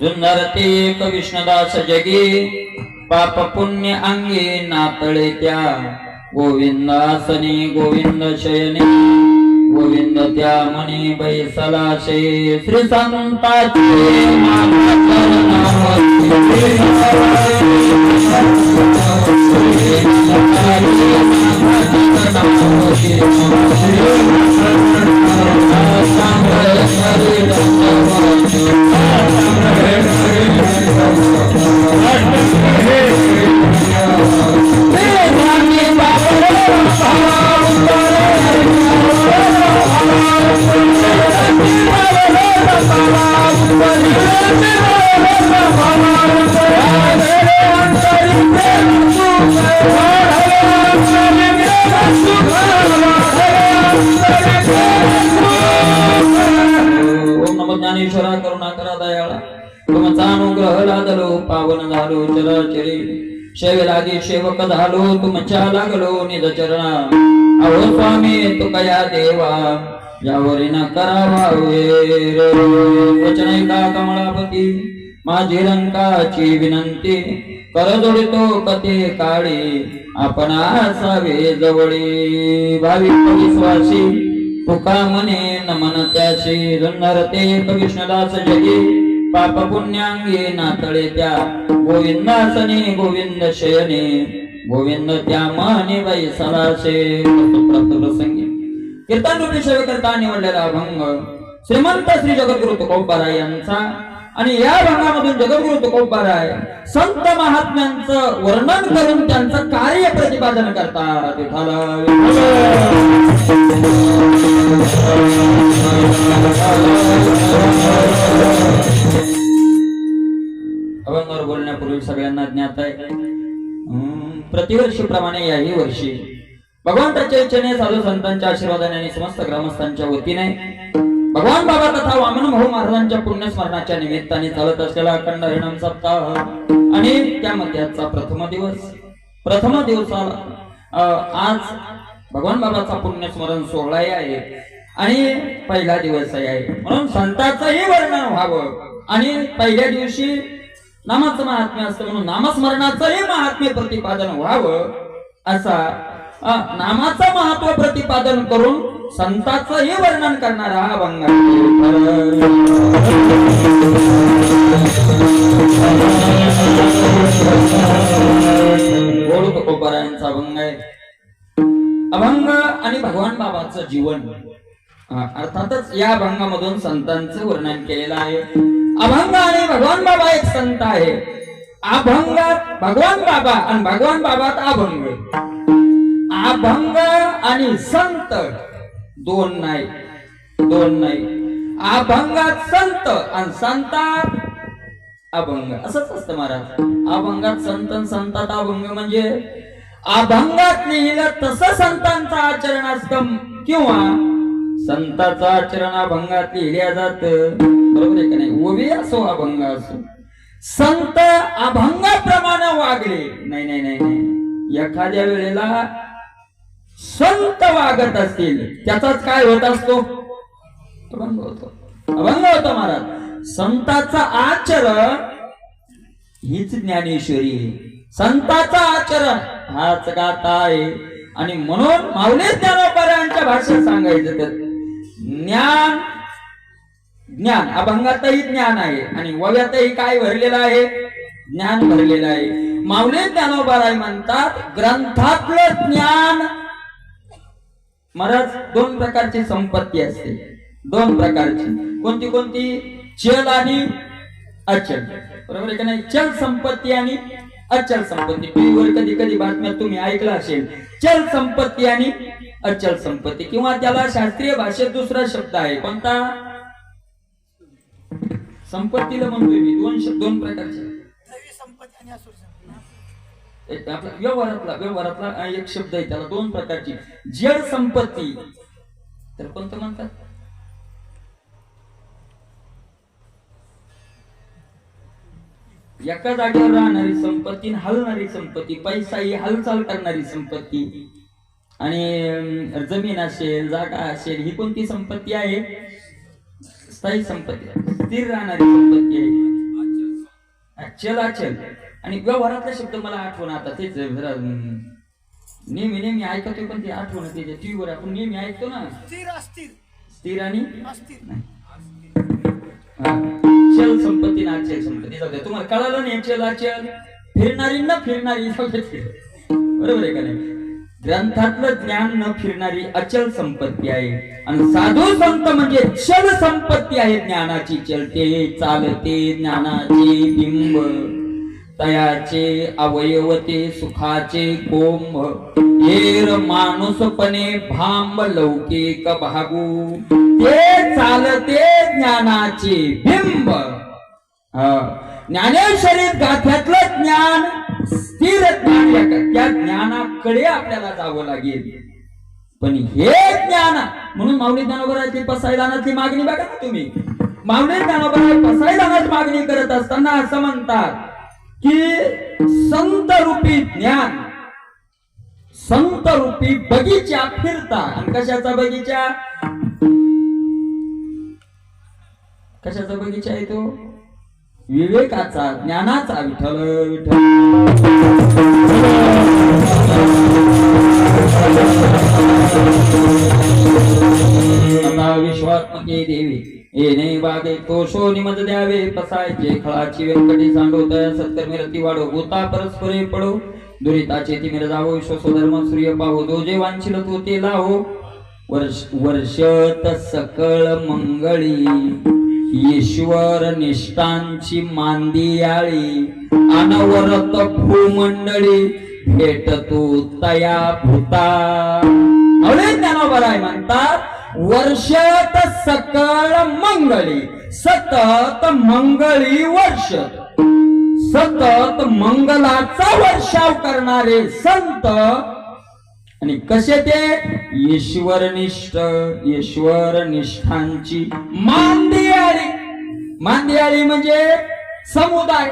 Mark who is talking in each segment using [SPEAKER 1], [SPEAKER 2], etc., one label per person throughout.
[SPEAKER 1] जुन्नर ते एक विष्णुदास जगी पाप पुण्य अंगी नातळे त्या गोविंदासनी गोविंद शयने गोविंद त्या मनी बैसलाशे श्री संताचे ज्ञानेश्वरा करुणा करा दयाळा तुमचा अनुग्रह लादलो पावन झालो चराचरी शेवे लागी सेवक झालो तुमच्या लागलो निज चरणा अहो स्वामी तू कया देवा यावरी न करावा वचन ऐका कमळापती माझी रंकाची विनंती कर जोडितो कथे काळी आपण असावे जवळी भाविक विश्वासी तुका मने नमन त्याशी जुन्नर ते एक विष्णुदास जगी पाप पुण्यांगी नातळे त्या गोविंदासने गोविंद शयने गोविंद त्या मने बैसलाशे प्रसंगी कीर्तन रूपी सेवे करता निवडलेला अभंग श्रीमंत श्री जगद्गुरु तुकोबाराय यांचा आणि या भंगामधून जगद्गुरु तुकोबाराय संत महात्म्यांचं वर्णन करून त्यांचं कार्य प्रतिपादन करतात. अभंगावर बोलण्यापूर्वी सगळ्यांना ज्ञात आहे प्रतिवर्षीप्रमाणे याही वर्षी भगवंताच्या इच्छेने साधू संतांच्या आशीर्वादाने आणि समस्त ग्रामस्थांच्या वतीने भगवान बाबा तथा वामन भाऊ महाराजांच्या पुण्यस्मरणाच्या निमित्ताने चालत असलेला अखंड हरिनाम सप्ताह आणि त्यामध्ये आजचा प्रथम दिवसाला आज भगवान बाबाचा पुण्यस्मरण सोहळा आहे आणि पहिला दिवस आहे म्हणून संतांचंही वर्णन व्हावं आणि पहिल्या दिवशी नामाचं महात्म्य असतं म्हणून नामस्मरणाचंही महात्म्य प्रतिपादन व्हावं असा नामाचं महत्व प्रतिपादन करून संतांचंही वर्णन करणारा हा अभंग गोड तुकोबारायांचा अभंग आहे. अभंग आणि भगवान बाबाचं जीवन अर्थातच या अभंगामधून संतांचं वर्णन केलेलं आहे. अभंग आणि भगवान बाबा एक संत आहे. अभंगात भगवान बाबा आणि भगवान बाबात अभंग. अभंग आणि संत दोन नाही. अभंगात संत आणि संतात अभंग असंच असतं महाराज. अभंगात संत आणि संतात अभंग म्हणजे अभंगात लिहिलं तसं संतांचं आचरण असतं किंवा संतांचं आचरण अभंगात लिहिल्या जात. बरोबर आहे का नाही. ओवी असो अभंग असो संत अभंगाप्रमाणे वागले नाही नाही नाही नाही. एखाद्या वेळेला संत वागत असतील त्याचाच काय होत असतो अभंग होतो. अभंग होतो महाराज. संतांचा आचरण हीच ज्ञानेश्वरी. संतांचा आचरण हाच गाथा आहे आणि म्हणून माऊली ज्ञानोबारायांच्या भाषेत सांगायचं तर ज्ञान ज्ञान अभंगातही ज्ञान आहे आणि ओव्यातही काय भरलेलं आहे ज्ञान भरलेलं आहे. माऊली ज्ञानोबाराय म्हणतात ग्रंथातलं ज्ञान महाराज दोन प्रकारची संपत्ती असते. दोन प्रकारची कोणती कोणती चल आणि अचल. बरोबर आहे का नाही. चल संपत्ती आणि अचल संपत्ती. टीव्हीवर कधी कधी बातम्या तुम्ही ऐकला असेल चल संपत्ती आणि अचल संपत्ती किंवा त्याला शास्त्रीय भाषेत दुसरा शब्द आहे कोणता संपत्तीला म्हणतोय मी दोन प्रकारचे आपला व्यवहारातला एक शब्द आहे त्याला दोन प्रकारची. जड संपत्ती तर कोणतं म्हणतात एका जागेवर राहणारी संपत्ती हलणारी संपत्ती. पैसा ही हालचाल करणारी संपत्ती आणि जमीन असेल जागा असेल ही कोणती संपत्ती आहे स्थायी संपत्ती स्थिर राहणारी संपत्ती आहे. चल अचल. आणि व्यवहारातले शब्द मला आठवण आता तेच जरा नेहमी नेहमी ऐकतोय पण ते आठवण त्याच्या टीव्हीवर आपण नेहमी ऐकतो ना. स्थिर आणि नाही. चल संपत्ती ना अचल संपत्ती. जाऊ दे, तुम्हाला कळालं नाही. चल अचल फिरणारी न फिरणारी. बरोबर आहे का नाही. ग्रंथातलं ज्ञान न फिरणारी अचल संपत्ती आहे आणि साधू संत म्हणजे चल संपत्ती आहे ज्ञानाची. चलते चालते ज्ञानाचे बिंब, तयाचे अवयवते सुखाचे कोंब, हेर माणूसपणे भांब लौकिक भागू, ते चालते ज्ञानाचे बिंब. ज्ञानेश्वरीत गाथ्यातलं ज्ञान स्थिर ज्ञान, त्या ज्ञानाकडे आपल्याला जावं लागेल. पण हे ज्ञान म्हणून माऊली ज्ञानोबराची पसायदानाची मागणी बघा ना तुम्ही. माऊली ज्ञानोबराची पसायदानाची मागणी करत असताना असं म्हणतात की संत रूपी ज्ञान, संत रूपी बगीचा फिरता. आणि कशाचा बगीचा? कशाचा बगीचा आहे तो? विवेकाचा, ज्ञानाचा. विठ्ठल विठ्ठल. विश्वात्मके देवी येणे बागे तोषो निमद द्यावे, पसायचे खळाची व्यंकटी सांडोतया, सत्कर्मी रती वाढो, भूता परस्परे पडो, दुरिताचे ती मिरजावो, विश्वसोधर्म सूर्य पाहो, जो जे वांछिल तो ते लाहो, वर्षत सकळ मंगळी, ईश्वर निष्ठांची मांदियाळी, अनवरत भूमंडळी, भेट तू तया भूता. ज्ञानोबराय म्हणतात वर्षत सकळ मंगळी, सतत मंगळी वर्ष, सतत मंगलाचा वर्षाव करणारे संत. आणि कसे ते? ईश्वरनिष्ठ, ईश्वर निष्ठांची मांदियाळी. मांदियाळी म्हणजे समुदाय.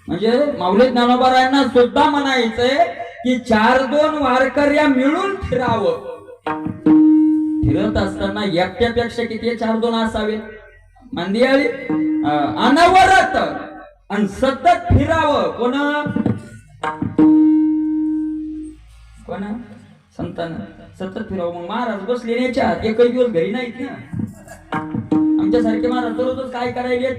[SPEAKER 1] म्हणजे माऊली ज्ञानोबरायांना सुद्धा म्हणायचंय की 4-2 वारकऱ्या मिळून फिरावं. फिरत असताना एकट्यापेक्षा किती 4-2 असावे. मांदियाळी अनवरत आणि सतत फिरावं. कोण संतान सतत फिरावं. मग महाराज बसले याच्यात एकही दिवस घरी नाहीत ना. आमच्यासारखे महाराज दररोजच काय करायलेत?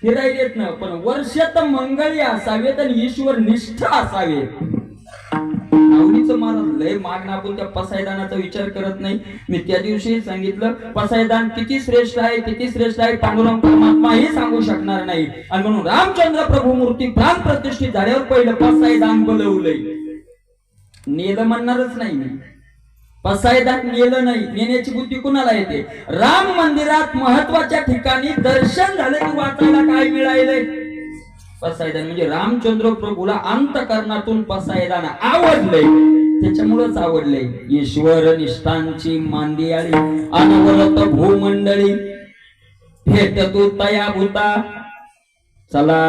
[SPEAKER 1] फिरायलेत ना. पण वर्षात मंगळी असावेत आणि ईश्वर निष्ठ असावेत. आवडीचं महाराज लय मागणं. आपण त्या पसायदानाचा विचार करत नाही. मी त्या दिवशी सांगितलं पसायदान किती श्रेष्ठ आहे, किती श्रेष्ठ आहे पांडुरंग परमात्मा हे सांगू शकणार नाही. आणि म्हणून रामचंद्र प्रभू मूर्ती प्राण प्रतिष्ठित झाल्यावर पहिलं पसायदान बोलवलंय. नेलं म्हणणारच नाही मी. पसायदान नेलं नाही. नेण्याची बुद्धी कुणाला येते? राम मंदिरात महत्वाच्या ठिकाणी दर्शन झालं की वाचायला काय मिळालंय? पसायदान. म्हणजे रामचंद्र प्रभूला अंतकरणातून पसायदान आवडलंय, त्याच्यामुळेच आवडलंय. ईश्वर निष्ठांची मांदियाळी, अनवरत भूमंडळी, भेट तू तया भूता. चला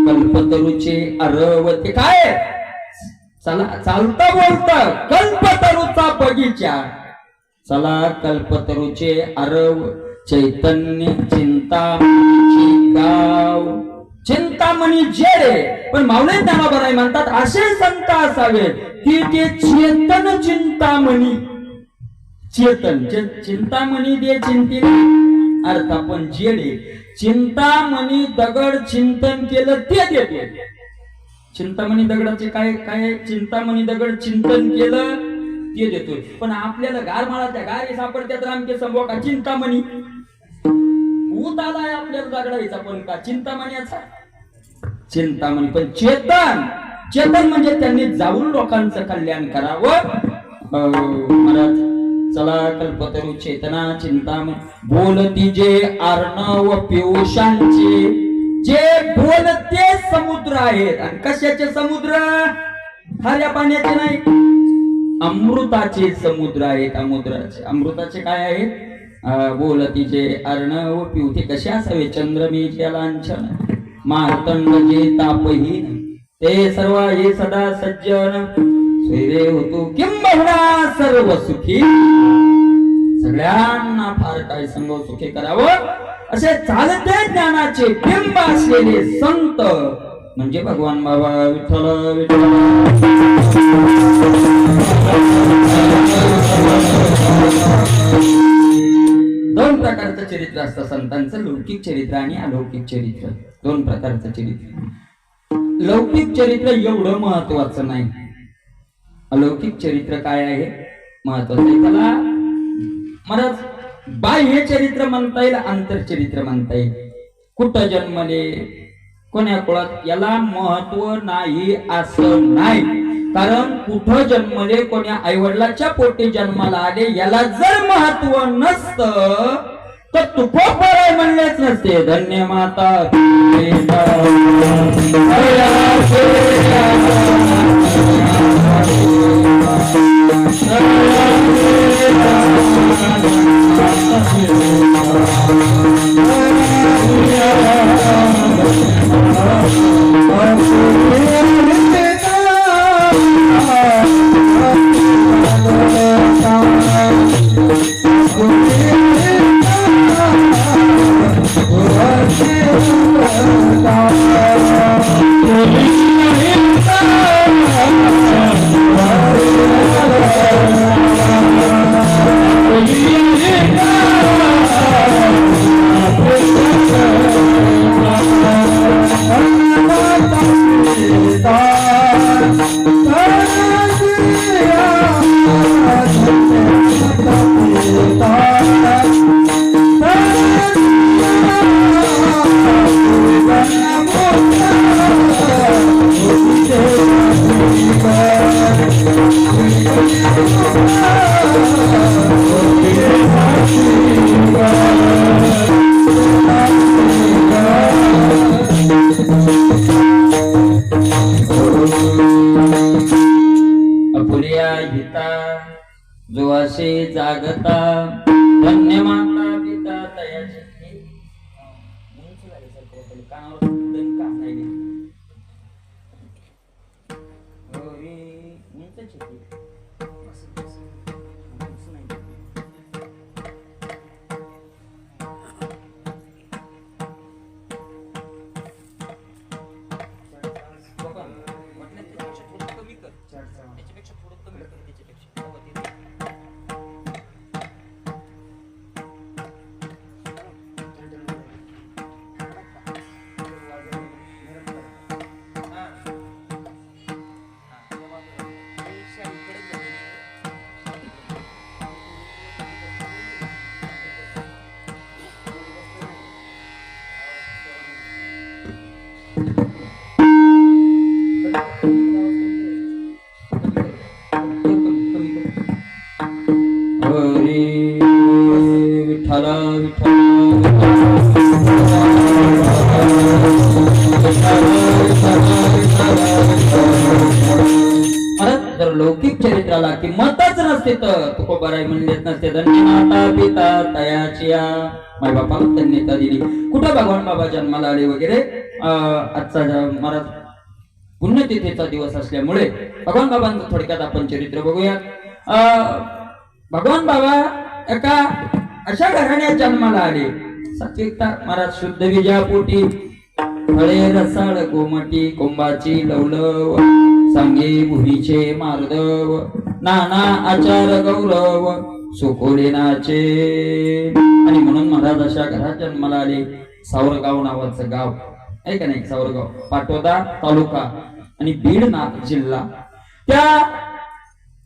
[SPEAKER 1] कल्पतरूचे अरवते. काय चला चालता बोलता कल्पतरूचा बगीचा. चला कल्पतरूचे अरव, चैतन्य चिंतामणीची गाव. चिंतामणी जेडे. पण माऊली ज्ञानोबराय म्हणतात असे संत असावे की ते चेतन चिंतामणी. चेतन चिंतामणी दे चिंतित अर्थ. पण जेडे चिंतामणी दगड चिंतन केलं ते देते. चिंतामणी दगडाचे काय काय? चिंतामणी दगड चिंतन केलं ते देतोय. पण आपल्याला गारमाळाच्या गारी सापडत्यात रामके संभोका चिंतामणी. भूत आलाय आपल्याला दगडायचा पण का चिंतामणीचा? चिंतामणी. पण चेतन, चेतन म्हणजे त्यांनी जाऊन लोकांचं कल्याण करावं. महाराज चला कल्पतरू चेतना चिंतामणी. बोलती जे अर्णव पियुषांचे, जे बोलते समुद्र आहेत. आणि कशाचे समुद्र? खाऱ्या पाण्याचे नाही, अमृताचे समुद्र आहेत. अमृताचे काय आहेत? बोलतीचे अर्णव पिऊ. ते कसे असावे? चंद्रमेच्या लांछन, मार्तंड जे तापहीन, ते सर्व हे सदा सज्जन, स्वैरे होतो किंबहुना सर्व सुखी. सगळ्यांना फार काय संग सुखी करावं असे चालते ज्ञानाचे बिंब असलेले संत म्हणजे भगवान बाबा विठ्ठल विठ्ठल. दोन प्रकारचं चरित्र असतं संतांचं, लौकिक चरित्र आणि अलौकिक चरित्र. दोन प्रकारचं चरित्र. लौकिक चरित्र एवढं महत्वाचं नाही, अलौकिक चरित्र काय आहे महत्वाचं आहे. त्याला मला बाह्य चरित्र म्हणता येईल, आंतरचरित्र म्हणता येईल. कुठं जन्मले, कोण्या कुळात, याला महत्व नाही असं नाही. कारण कुठं जन्मले, कोण्या आईवडिलाच्या पोटी जन्माला आले याला जर महत्व नसतं तर तुकोबराय म्हणलेच नसते. धन्य माता जो असे जागता. धन्य माता पिता तयाची लौकिक चरित्राला किंमतच नसते तर तुकोबाराय म्हणलेच नसते. धन्य माता पिता तयाची माय बापाला धन्यता दिली. कुठं भगवान बाबा जन्माला आले वगैरे. आजचा महाराज पुण्यतिथीचा दिवस असल्यामुळे भगवान बाबांचं थोडक्यात आपण चरित्र बघूया. भगवान बाबा एका अशा घराण्यात जन्माला आले. सात्विकता महाराज शुद्ध विजयापोटी फळे रसाळ कोमटी कुंभाची लवलव सांगे भुरीचे मार्दव नाना आचार गौरव सुकोले नाचे. आणि म्हणून महाराज अशा घरात जन्माला आले. सावरगाव नावाचं गाव आहे का नाही, सावरगाव पाटोदा तालुका आणि बीड जिल्हा. त्या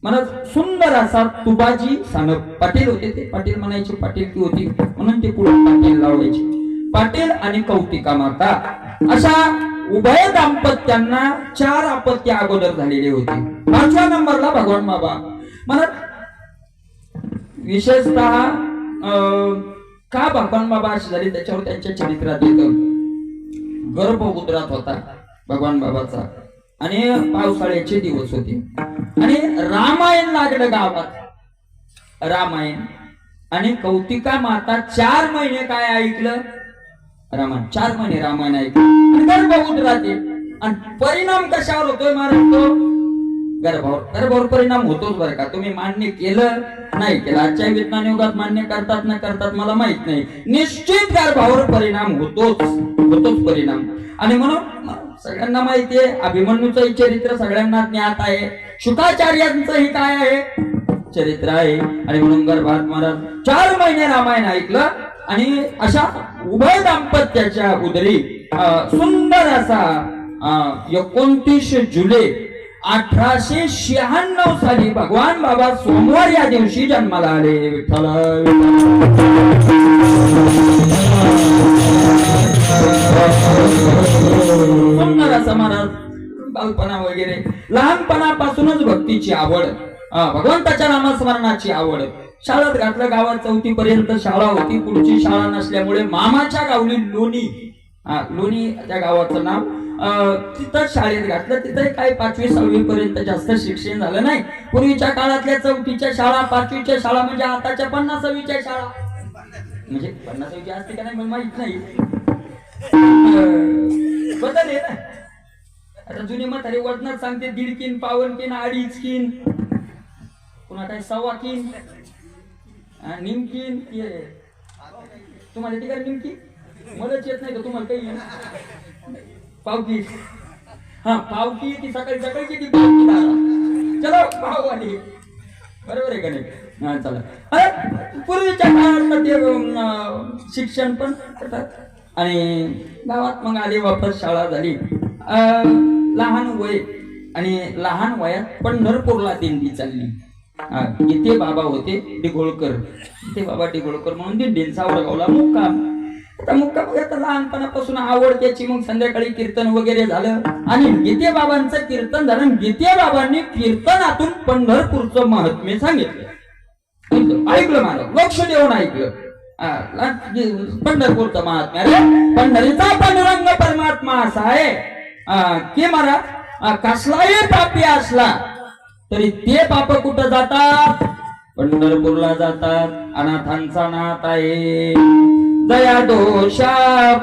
[SPEAKER 1] महाराज सुंदर असा तुबाजी सानप पाटील होते. ते पाटील म्हणायचे, पाटील की होती म्हणून ते पुढे पाटील लावायचे. पाटील आणि कौतिका माता अशा उभय दाम्पत्यांना 4 अपत्य अगोदर झालेले होते. 5व्या नंबरला भगवान बाबा. मला विशेषतः का भगवान बाबा असे झाले त्याच्यावर त्यांच्या चरित्रात येतं. गर्भ उदरात होता भगवान बाबाचा आणि पावसाळ्याचे दिवस होते आणि रामायण लागलं गावात. रामायण आणि कौतिका माता 4 महिने काय ऐकलं रामायण. 4 महिने रामायण ऐकलं आणि गर्भ उदरात येईल. आणि परिणाम कशावर होतोय महाराज तो गर्भावर परिणाम होतोच बरं का. तुम्ही मान्य केलं नाही केलं, आजच्या विज्ञान युगात मान्य करतात ना करतात मला माहित नाही, निश्चित गर्भावर परिणाम होतोच परिणाम. आणि म्हणून सगळ्यांना माहिती आहे अभिमन्यूचं चरित्र सगळ्यांना ज्ञात आहे, शुकाचार्यांचं ही काय आहे चरित्र आहे. आणि म्हणून गर्भात महाराज 4 महिने रामायण ऐकलं आणि अशा उभय दाम्पत्याच्या उदरी सुंदर असा 29 जुलै 1896 साली भगवान बाबा सोमवार या दिवशी जन्माला आले. विठ्ठल सुंदर असा महाराज बालपणा वगैरे लहानपणापासूनच भक्तीची आवड, भगवंताच्या नामस्मरणाची आवड. शाळेत घातलं, गावात 4थी पर्यंत शाळा होती, पुढची शाळा नसल्यामुळे मामाच्या गावली लोणी त्या गावाचं नाव, तिथं शाळेत घातलं. तिथे काय 5वी 6वी पर्यंत जास्त शिक्षण झालं नाही. पूर्वीच्या काळातल्या 4थीच्या शाळा 5वीच्या शाळा म्हणजे आताच्या 50वीच्या शाळा, म्हणजे 50वी असते का नाही मला माहित नाही, बदल आहे ना. आता जुनी म्हातारी वजनात सांगते 1.5 किन, 1.25 किन, 2.5 किन, पुन्हा काय 1.25 किन, निमकीन. तुम्हाला येते का निमकी? मलाच येत नाही तर तुम्हाला काही पावकी. हा पावकी ती सकाळी सकाळची ती पावकी दारा, चला पाव आली, बरोबर आहे का नाही? हा चला. पूर्वीच्या काळात ते शिक्षण पण करतात. आणि गावात मग आली, वापस शाळा झाली. लहान वय आणि लहान वयात पंढरपूरला दिंडी चालली. इथे बाबा होते डिघोळकर, इथे बाबा डिघोळकर म्हणून दिंडी सावरगावला मुक्काम. आता मुक्काम आता लहानपणापासून आवड त्याची. मग संध्याकाळी कीर्तन वगैरे झालं आणि गीते बाबांचं कीर्तन झालं. गीते बाबांनी कीर्तनातून पंढरपूरचं महात्म्य सांगितलं. ऐकलं मला लक्ष देऊन ऐकलं. पंढरपूरचं महात्म्य, अरे पंढरीचा पांडुरंग परमात्मा असा आहे की महाराज कसलाही पापी असला तरी ते पाप कुठं जातात? पंढरपूरला जातात. अनाथांचा नाथ आहे, दया दोषा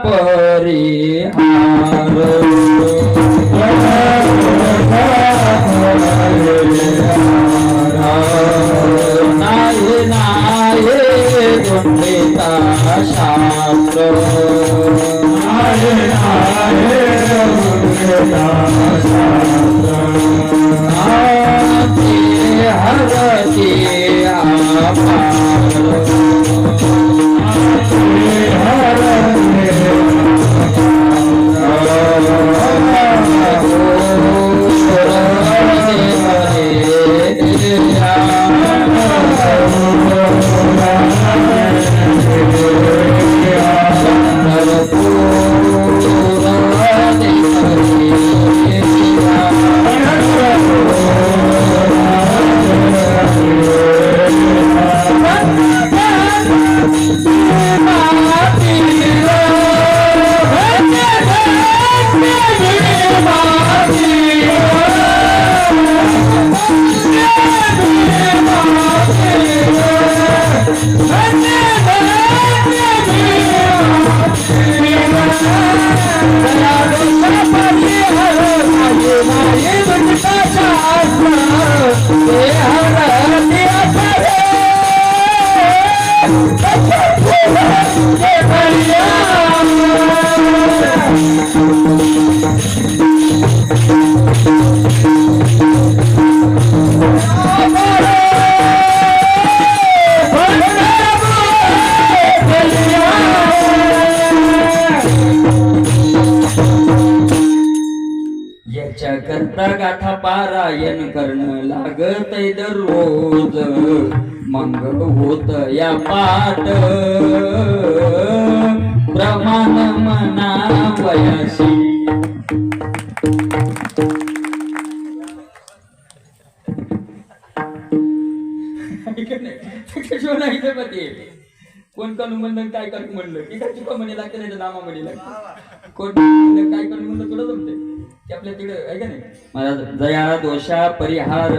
[SPEAKER 1] परिहार, नाही नाही गुंडीचा शास्त्र, नाही नाही गुंडीचा शास्त्र, हरती गाथा पारायण करणं लागत दररोज, मंग होत या पाठ प्रमाण मना वयाशी. कोण कानू म्हणलं काय कानू म्हणलं की काय चुका म्हणे लागते नाही तर नामा म्हणे लागते. कोण काय कानू म्हणलं तुला जमते की आपल्या तिकडे आहे का नाही? महाराज दया दोषा परिहार,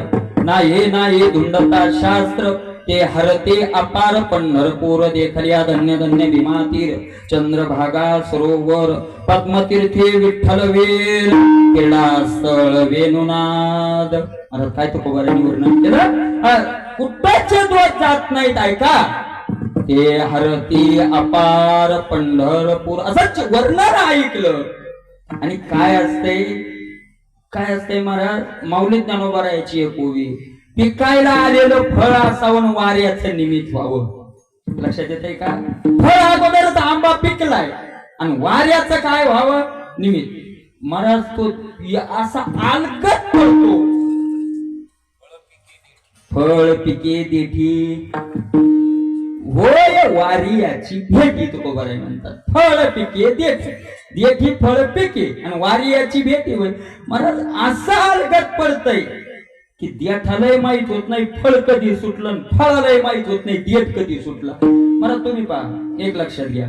[SPEAKER 1] नाही नाही धुंडता शास्त्र, ते हरते अपार पंढरपूर देखल्या धन्य धन्य भीमातीर, चंद्रभागा सरोवर पद्मतीर्थी विठ्ठल वीर क्रीडास्थळ वेणुनाद. आता काय तो कोबारानी वर्णन केलं, कुठेच दोष जात नाहीत ऐका. ते हरती अपार पंढरपूर असंच वर्णन ऐकलं. आणि काय असते महाराज, माऊली ज्ञानोबारायाची एक ओवी, पिकायला आलेलं फळ असावं वाऱ्याचं निमित्त व्हावं. लक्षात येतंय का? फळ अगोदरच आंबा पिकलाय आणि वाऱ्याचं काय व्हावं निमित्त. महाराज तो असा अलगत पडतो. फळ पिके देठी होय वारी याची भेटी तुकोबाराय म्हणतात. फळ पिके देठी, देठी फळ पिके आणि वारी याची भेटी होय. महाराज असं अलगत पडतय की देठालाही माहित होत नाही फळ कधी सुटलं, फळालाही माहित होत नाही देठ कधी सुटला. महाराज तुम्ही पहा, एक लक्षात घ्या,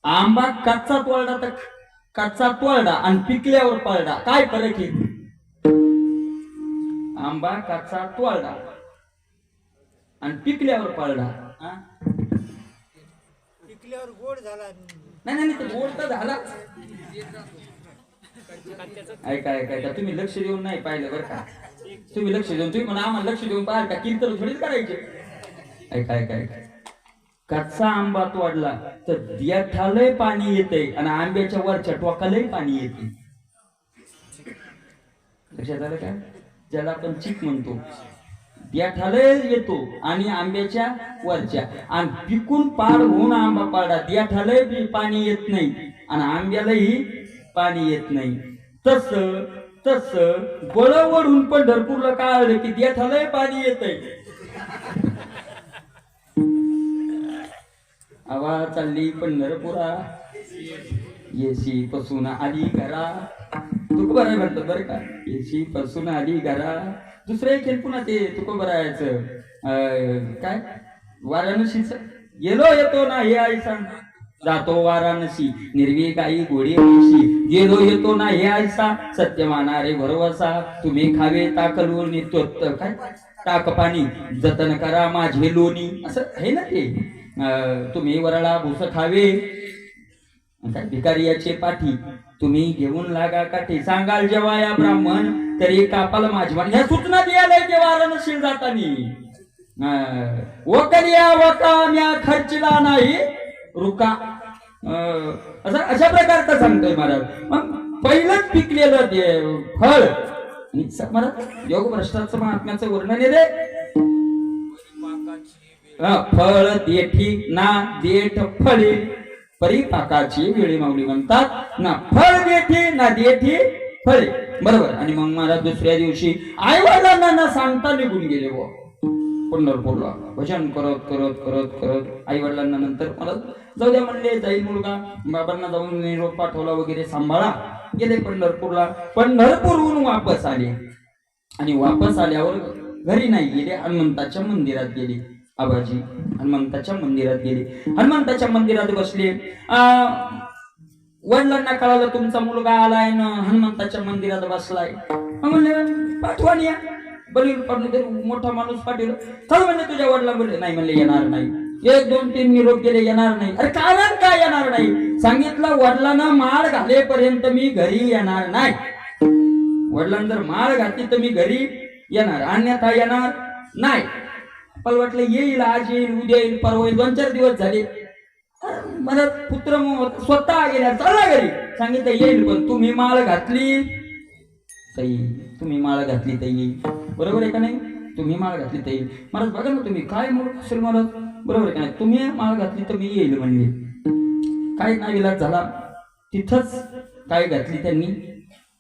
[SPEAKER 1] आंबा कच्चा तोडला आणि पिकल्यावर पळला, काय फरक आहे? आंबा कच्चा तोडला आणि पिकल्यावर पळला.
[SPEAKER 2] पिकल्यावर गोड झाला.
[SPEAKER 1] नाही ते गोड तर झाला. ऐका तुम्ही लक्ष देऊन नाही पाहिलं बरं का. तुम्ही लक्ष देऊन, तुम्ही म्हणा आम्हाला लक्ष देऊन पाहाल का, कीर्तन थोडीच करायचे. ऐका कच्चा आंबा तोडला तर देठालाही पाणी येते आणि आंब्याच्या वरच्या टोकालाही पाणी येते. लक्षात आलं का? ज्याला आपण चीक म्हणतो, देठालाही येतो आणि आंब्याच्या वरच्या, आणि पिकून पाड होऊन आंबा पाडा, देठालाही पाणी येत नाही आणि आंब्यालाही पाणी येत नाही. तस बळ वडून पंढरपूरला काय आलं की देठालाही पाणी येतंय. आवाज चालली पंढरपुरा, येशी पासून आली घरा. तुकोबाराय म्हणतात बरं का, येशी पासून आली घरा. दुसरं एक खेळ पुन्हा ते तुकोबारायचं काय, वाराणसीच गेलो येतो ना हे आयसा, जातो वाराणसी निर्विकाई गोडी ऐशी, गेलो येतो ना हे आयसा, सत्य मानारे भरवसा, तुम्ही खावे ताकलून काय टाक पाणी, जतन करा माझे लोणी, असं आहे ना ते. तुम्ही वरळा भुस खावे, भिकारियाचे पाठी, तुम्ही घेऊन लागा काठी, सांगाल जेव्हा या ब्राह्मण तरी कापाल माझी. ह्या सूचना द्यायला ते वाराणसी जातानी. वकलिया वकाम्या खर्चिला नाही रुका, असं अशा प्रकारचं सांगतोय महाराज. मग पहिलंच पिकलेलं ते फळ महाराज योग भ्रष्टाचं महात्म्याचं वर्णन आहे रे. फळ देठी ना देठ फळे, परिपाकाची वेळी माऊली म्हणतात ना, फळ देठी ना देठी फळे. बरोबर. आणि मग महाराज दुसऱ्या दिवशी आई वडिलांना न सांगता निघून गेले बुवा पंढरपूरला. भजन करत करत करत करत आई वडिलांना नंतर मला जाऊ द्या म्हणले, जाईल मुलगा, बाबांना जाऊन निरोप पाठवला वगैरे, सांभाळा. गेले पंढरपूरला. पंढरपूरहून वापस आले आणि वापस आल्यावर घरी नाही गेले, हनुमंताच्या मंदिरात गेले. आबाजी हनुमंताच्या मंदिरात गेले. हनुमंताच्या मंदिरात बसले. वडिलांना कळालं तुमचा मुलगा आलाय ना हनुमंताच्या मंदिरात बसलाय. म्हणले पाठवान या, बलील पाठवून मोठा माणूस पाठवलं. चल म्हणले तुझ्या वडिला. बोलले नाही म्हणले येणार नाही. 1 2 3 निरोप गेले, येणार नाही. अरे कारण काय येणार नाही? सांगितलं वडिलांना माळ घालेपर्यंत मी घरी येणार नाही. वडिलांना जर माळ घातली तर मी घरी येणार, अन्यथा येणार नाही. मला वाटलं येईल, आज येईल, उद्या येईल, परवा येईल. 2 4 दिवस झाले. मला पुत्र स्वतः गेल्या, चला घरी. सांगितलं येईल, पण तुम्ही माळ घातली तर येईल, तुम्ही माळ घातली तर येईल. बरोबर आहे का नाही? तुम्ही माळ घातली तर येईल. महाराज बघा ना तुम्ही काय म्हणून असेल महाराज, बरोबर आहे का नाही? तुम्ही माळ घातली तर मी येईल म्हणले. काय नाविलाज झाला, तिथंच काय घातली त्यांनी,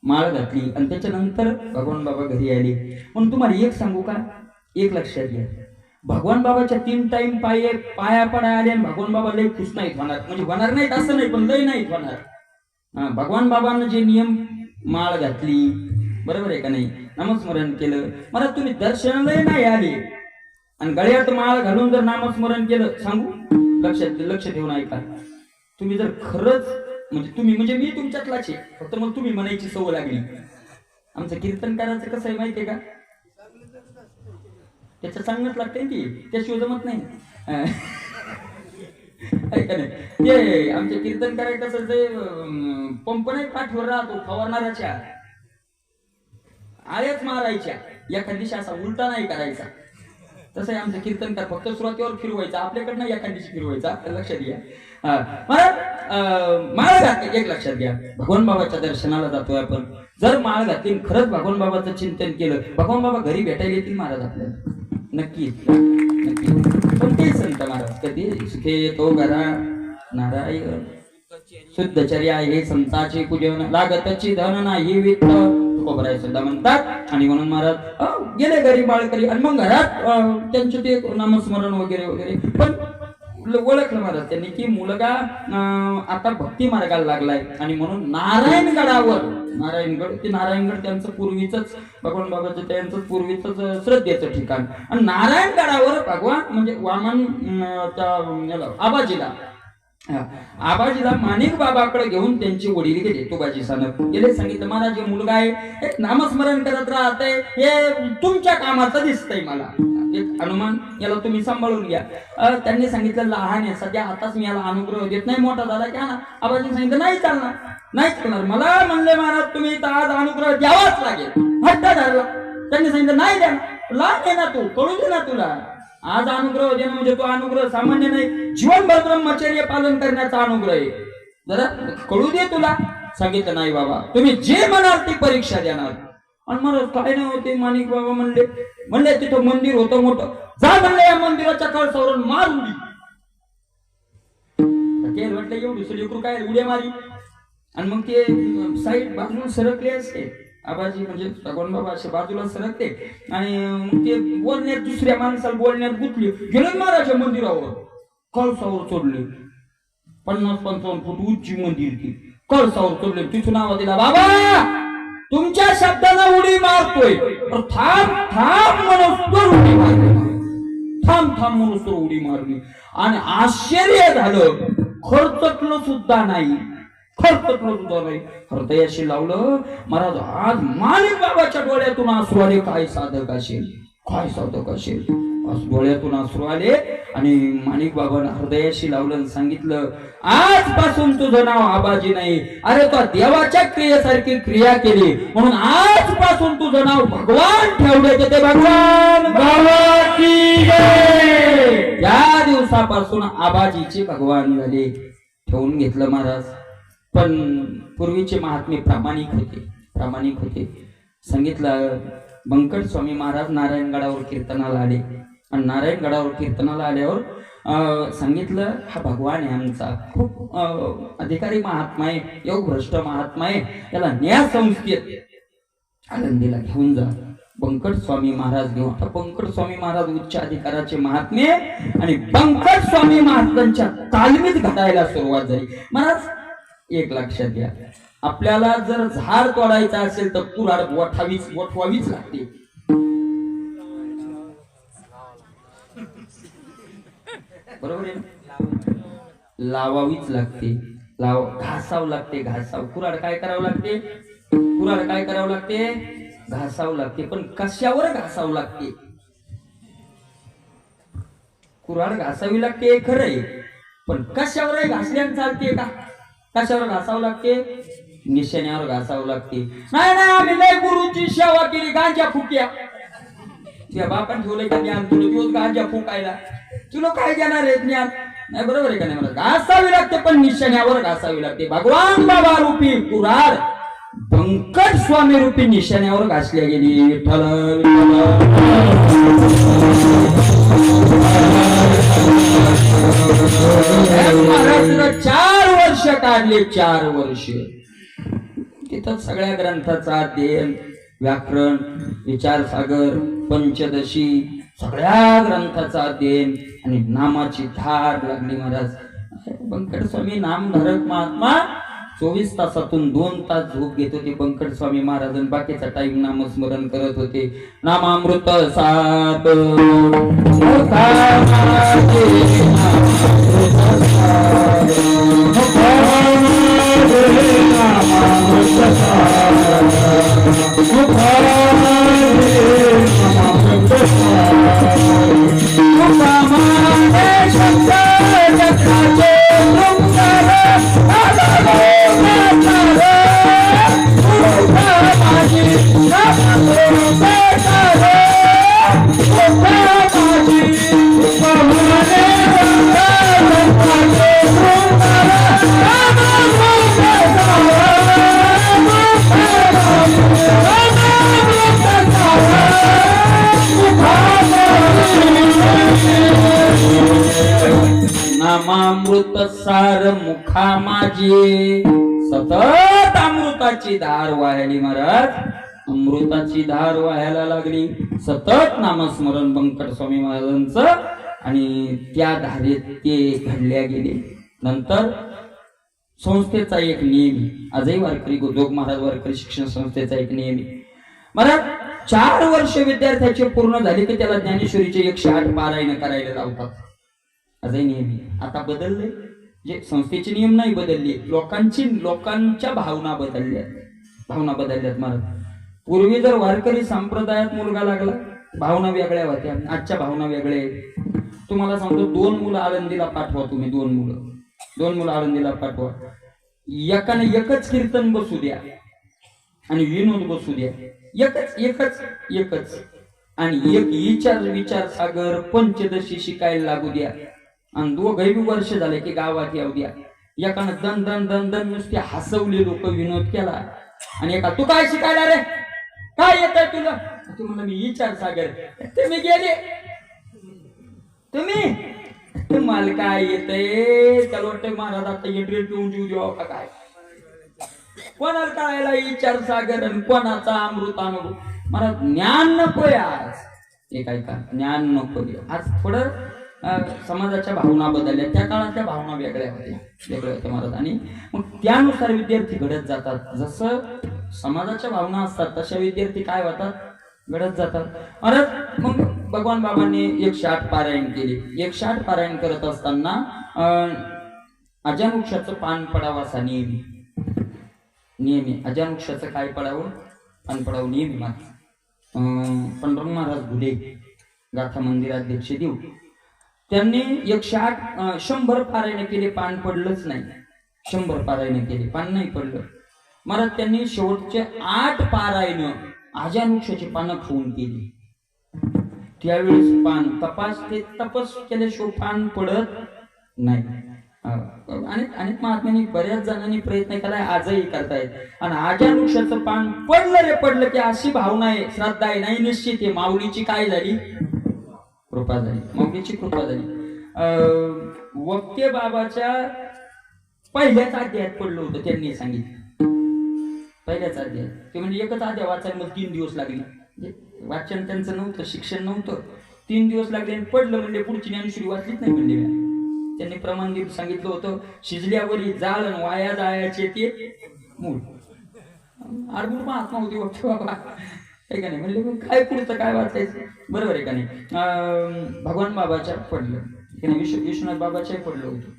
[SPEAKER 1] माळ घातली. आणि त्याच्यानंतर भगवान बाबा घरी आले. म्हणून तुम्हाला एक सांगू का, एक लक्षात घ्या, भगवान बाबाच्या 3 टाइम पाया पडाय आले आणि भगवान बाबा लय खुश नाहीत होणार. म्हणजे होणार नाहीत असं नाही, पण लय नाहीत होणार. भगवान बाबांना जे नियम, माळ घातली, बरोबर आहे का नाही, नामस्मरण केलं. मला तुम्ही दर्शनालाही नाही आले आणि गळ्यात माळ घालून जर नामस्मरण केलं, सांगू लक्ष ठेवून ऐका, तुम्ही जर खरंच म्हणजे तुम्ही म्हणजे मी तुमच्यातलाच आहे, फक्त मग तुम्ही म्हणायची सवय लागली. आमचं कीर्तन करायचं कसं आहे माहितीये का, त्याचं चांगलंच लागतंय ती, त्याशिवाय जमत नाही. ऐका नाही ते आमचे कीर्तन करायचं कसं ते पंप नाही काठवर राहतो फवारणाऱ्याच्या आळ्याच मारायच्या एखाद दिवशी असा उलटा नाही करायचा. तसं आहे आमचं कीर्तनकार फक्त सुरुवातीवर फिरवायचा आपल्याकडनं एखाद दिवशी फिरवायचा लक्षात घ्या. माळ घातली एक लक्षात घ्या भगवान बाबाच्या दर्शनाला जातोय आपण जर माळ घातली खरंच भगवान बाबाचं चिंतन केलं भगवान बाबा घरी भेटायला येतील महाराज आपल्याला नक्की नक्की. पण ते संत महाराज कधी सुखे येतो घरा नारायण शुद्धचर्या आहे संताचे पूजन लागतची धन नाही वित्त तुकोबराय सुद्धा म्हणतात. आणि म्हणून महाराज गेले घरी बाळकरी आणि मग घरात त्यांचे ते नामस्मरण वगैरे वगैरे. पण ओळखलं महाराज त्यांनी की मुलगा आता भक्ती मार्गाला लागलाय आणि म्हणून नारायणगडावर नारायणगड ते नारायणगड त्यांचं पूर्वीच भगवान बाबाचं त्यांचं पूर्वीच श्रद्धेचं ठिकाण आणि नारायणगडावर भगवान म्हणजे वामन त्या आबाजीला आबाजीला माणिक बाबाकडे घेऊन त्यांची वडील गेले तुबाजी सानप गेले सांगितलं महाराज मुलगा आहे एक नामस्मरण करत राहते हे तुमच्या कामाचं दिसतंय मला एक अनुमान याला तुम्ही सांभाळून घ्या. त्यांनी सांगितलं लहान आहे सध्या आताच मी याला अनुग्रह देत नाही मोठा झाला की ना आबाजीने सांगितलं नाही चालणार नाही चालणार मला म्हणले महाराज तुम्ही आज अनुग्रह द्यावाच लागेल हट्ट धरला. त्यांनी सांगितलं नाही द्या लहान आहे ना तू कळू दे ना तुला आज अनुग्रह देणं म्हणजे तो अनुग्रह सामान्य नाही जीवनभर ब्रह्मचर्य पालन करण्याचा अनुग्रह आहे जरा कळू दे तुला. सांगितलं नाही बाबा तुम्ही जे म्हणाल ती परीक्षा देणार. आणि मला काय नाही होते माणिक बाबा म्हणले तिथं मंदिर होतं मोठं जा म्हणलं या मंदिराच्या कळसावरून मार उडी म्हटलं एवढी लेकरू काय उड्या मारी आणि मग ते साईड बाजूला सरकले असते आबाजी म्हणजे भगवान बाबा असे बाजूला सरकते आणि ते बोलण्यात दुसऱ्या माणसाला बोलण्यात गुंतले गेले महाराजच्या मंदिरावर कळसावर चढले 50-55 फूट उंची मंदिर ती कळसावर चढले तिथून आवाज दिला बाबा तुमच्या शब्दाला उडी मारतोय थांब थांब मनोस्तर उडी मारली थांब थांब मनोस्तर उडी मारली आणि आश्चर्य झालं खर्चटलं सुद्धा नाही हृदयाशी लावलं महाराज आज माणिक बाबाच्या डोळ्यातून अश्रू आले काय साधक असेल डोळ्यातून अश्रू आले आणि माणिक बाबांना हृदयाशी लावलं आणि सांगितलं आजपासून तुझं नाव आबाजी नाही अरे तो देवाच्या क्रियेसारखी क्रिया केली म्हणून आजपासून तुझं नाव भगवान ठेवण्याचे ते भगवान बाबा की जय. या दिवसापासून आबाजीचे भगवान झाले ठेवून घेतलं महाराज. पण पूर्वीचे महात्मे प्रामाणिक होते सांगितलं बंकट स्वामी महाराज नारायणगडावर कीर्तनाला आले आणि नारायणगडावर कीर्तनाला आल्यावर सांगितलं हा भगवान आहे आमचा खूप अधिकारी महात्मा आहे योग भ्रष्ट महात्मा आहे याला न्याय संस्थेत आनंदीला घेऊन जा. बंकट स्वामी महाराज घेऊन आता बंकट स्वामी महाराज उच्च अधिकाराचे महात्मे आणि बंकट स्वामी महाराजांच्या तालमीत घडायला सुरुवात झाली. महाराज एक लक्षात घ्या आपल्याला जर झाड तोडायचा असेल तर कुऱ्हाड वठवावीच लागते. बरोबर आहे लावावीच लागते घासावं लागते कुऱ्हाड काय करावं लागते घासावं लागते. पण कशावर घासावं लागते कुऱ्हाड घासावी लागते खरं आहे पण कशावर घासल्यानं चालते का कशावर घासावं लागते निशाण्यावर घासावं लागते. नाही आम्ही लय गुरुची सेवा केली गांजा फुक्या तुझ्या बापान ठेवलंय का ज्ञान तुला दिवस गांजा फुकायला तुला काय देणार आहे ज्ञान नाही बरोबर आहे का नाही मला घासावी लागते पण निशाण्यावर घासावी लागते. भगवान बाबा रूपी कुऱ्हाड बंकट स्वामी रूपी निशाण्यावर घासल्या गेली. विठ्ठल 4 वर्ष काढले 4 वर्ष तिथं सगळ्या ग्रंथाचा अध्ययन व्याकरण विचारसागर पंचदशी सगळ्या ग्रंथाचा अध्ययन आणि नामाची धार लागली. महाराज बंकट स्वामी नामधारक महात्मा 24 तासातून 2 तास झोप घेत होते. बंकट स्वामी महाराज बाकीचा टाइम नामस्मरण करत होते. नामामृत सात शब्द अमृत सार मुखा माझी, सतत अमृताची धार वाहायली महाराज, अमृताची धार वाहायला लागली. सतत नामस्मरण बंकट स्वामी महाराजांचं आणि त्या धारेत ते घडल्या गेले. नंतर संस्थेचा एक नियम, आजही वारकरी जोग महाराज वारकरी शिक्षण संस्थेचा एक नियम महाराज, 4 वर्ष विद्यार्थ्याचे पूर्ण झाले की त्याला ज्ञानेश्वरीचे 108 पारायण करायला लावतात. आजही नियम. आता बदलले, जे संस्थेचे नियम नाही बदलले, लोकांच्या भावना बदलल्यात महाराज. पूर्वी जर वारकरी संप्रदायात मुलगा लागला, भावना वेगळ्या होत्या, आजच्या भावना वेगळ्या. तुम्हाला सांगतो, 2 मुलं आळंदीला पाठवा, तुम्ही 2 मुलं आळंदीला पाठवा, एकाने एकच कीर्तन बसू द्या आणि विनोद बसू द्या, एकच आणि एक विचार सागर पंचदशी शिकायला लागू द्या आणि दोघही वर्ष झाले की गावात येऊ द्या. एकानं दन दन दन दन नुसते हसवले लोक, विनोद केला, आणि एका तू काय शिकायला रे, काय येत आहे तुला, तू म्हणलं मी विचार सागर. तुम्ही गेले, तुम्हाला काय येतंय, त्याला वाटतं महाराज आता एंट्री पिऊन जीव देवा का काय, कोणाला कळायला विचार सागर आणि कोणाचा अमृत अनुभव. मला ज्ञान नकोय आज, ते काय का ज्ञान नकोय आज. थोडं समाजाच्या भावना बदलल्या, त्या काळातल्या भावना वेगळ्या होत्या महाराज, आणि मग त्यानुसार विद्यार्थी घडत जातात. जसं समाजाच्या भावना असतात तशा विद्यार्थी काय होतात, घडत जातात महाराज. मग भगवान बाबांनी 108 पारायण केले. 108 पारायण करत असताना अजानुक्षाचं पान पडावं असा नियमी. अजानुक्षाचं काय पडावं, पान पडावं नियमी. पंढरपूर महाराज भुले गाथा मंदिराध्यक्ष देऊ, त्यांनी 100 पारायण केले, पान पडलंच नाही. 100 पारायण केले, पान नाही पडलं महाराज. त्यांनी शेवटचे 8 पारायण अजानुक्षाची पानं खाऊन केली. त्यावेळेस पान तपस केल्याशिवाय पान पडत नाही. अनेक महात्म्यांनी बऱ्याच जणांनी प्रयत्न केलाय, आजही करतायत. आणि अजानुक्षाचं पान पडलं की अशी भावना आहे, श्रद्धा आहे, नाही निश्चित आहे, माऊलीची काय झाली, कृपा झाली, माऊलीची कृपा झाली. वक्ते बाबाच्या पहिल्याच अध्यायात पडलं होतं, त्यांनी सांगितलं. पहिल्याच अध्याय ते म्हणजे एकच अध्याय वाचायला मला 3 दिवस लागले. वाचन त्यांचं नव्हतं, शिक्षण नव्हतं, 3 दिवस लागले आणि पडलं. म्हणजे पुढची ज्ञानेश्वरी वाचलीच नाही म्हणले. त्यांनी प्रमाण देऊन सांगितलं होतं, शिजल्यावरी जाळ वाया जायचे ते मूळ. आडबुड महात्मा होती वक्ते बाबा, आहे का नाही. म्हणले काय पुढचं काय वाचायचं, बरोबर आहे का नाही. भगवान बाबाच्या पडलं, विश्वनाथ बाबाच्या पडलं होतं.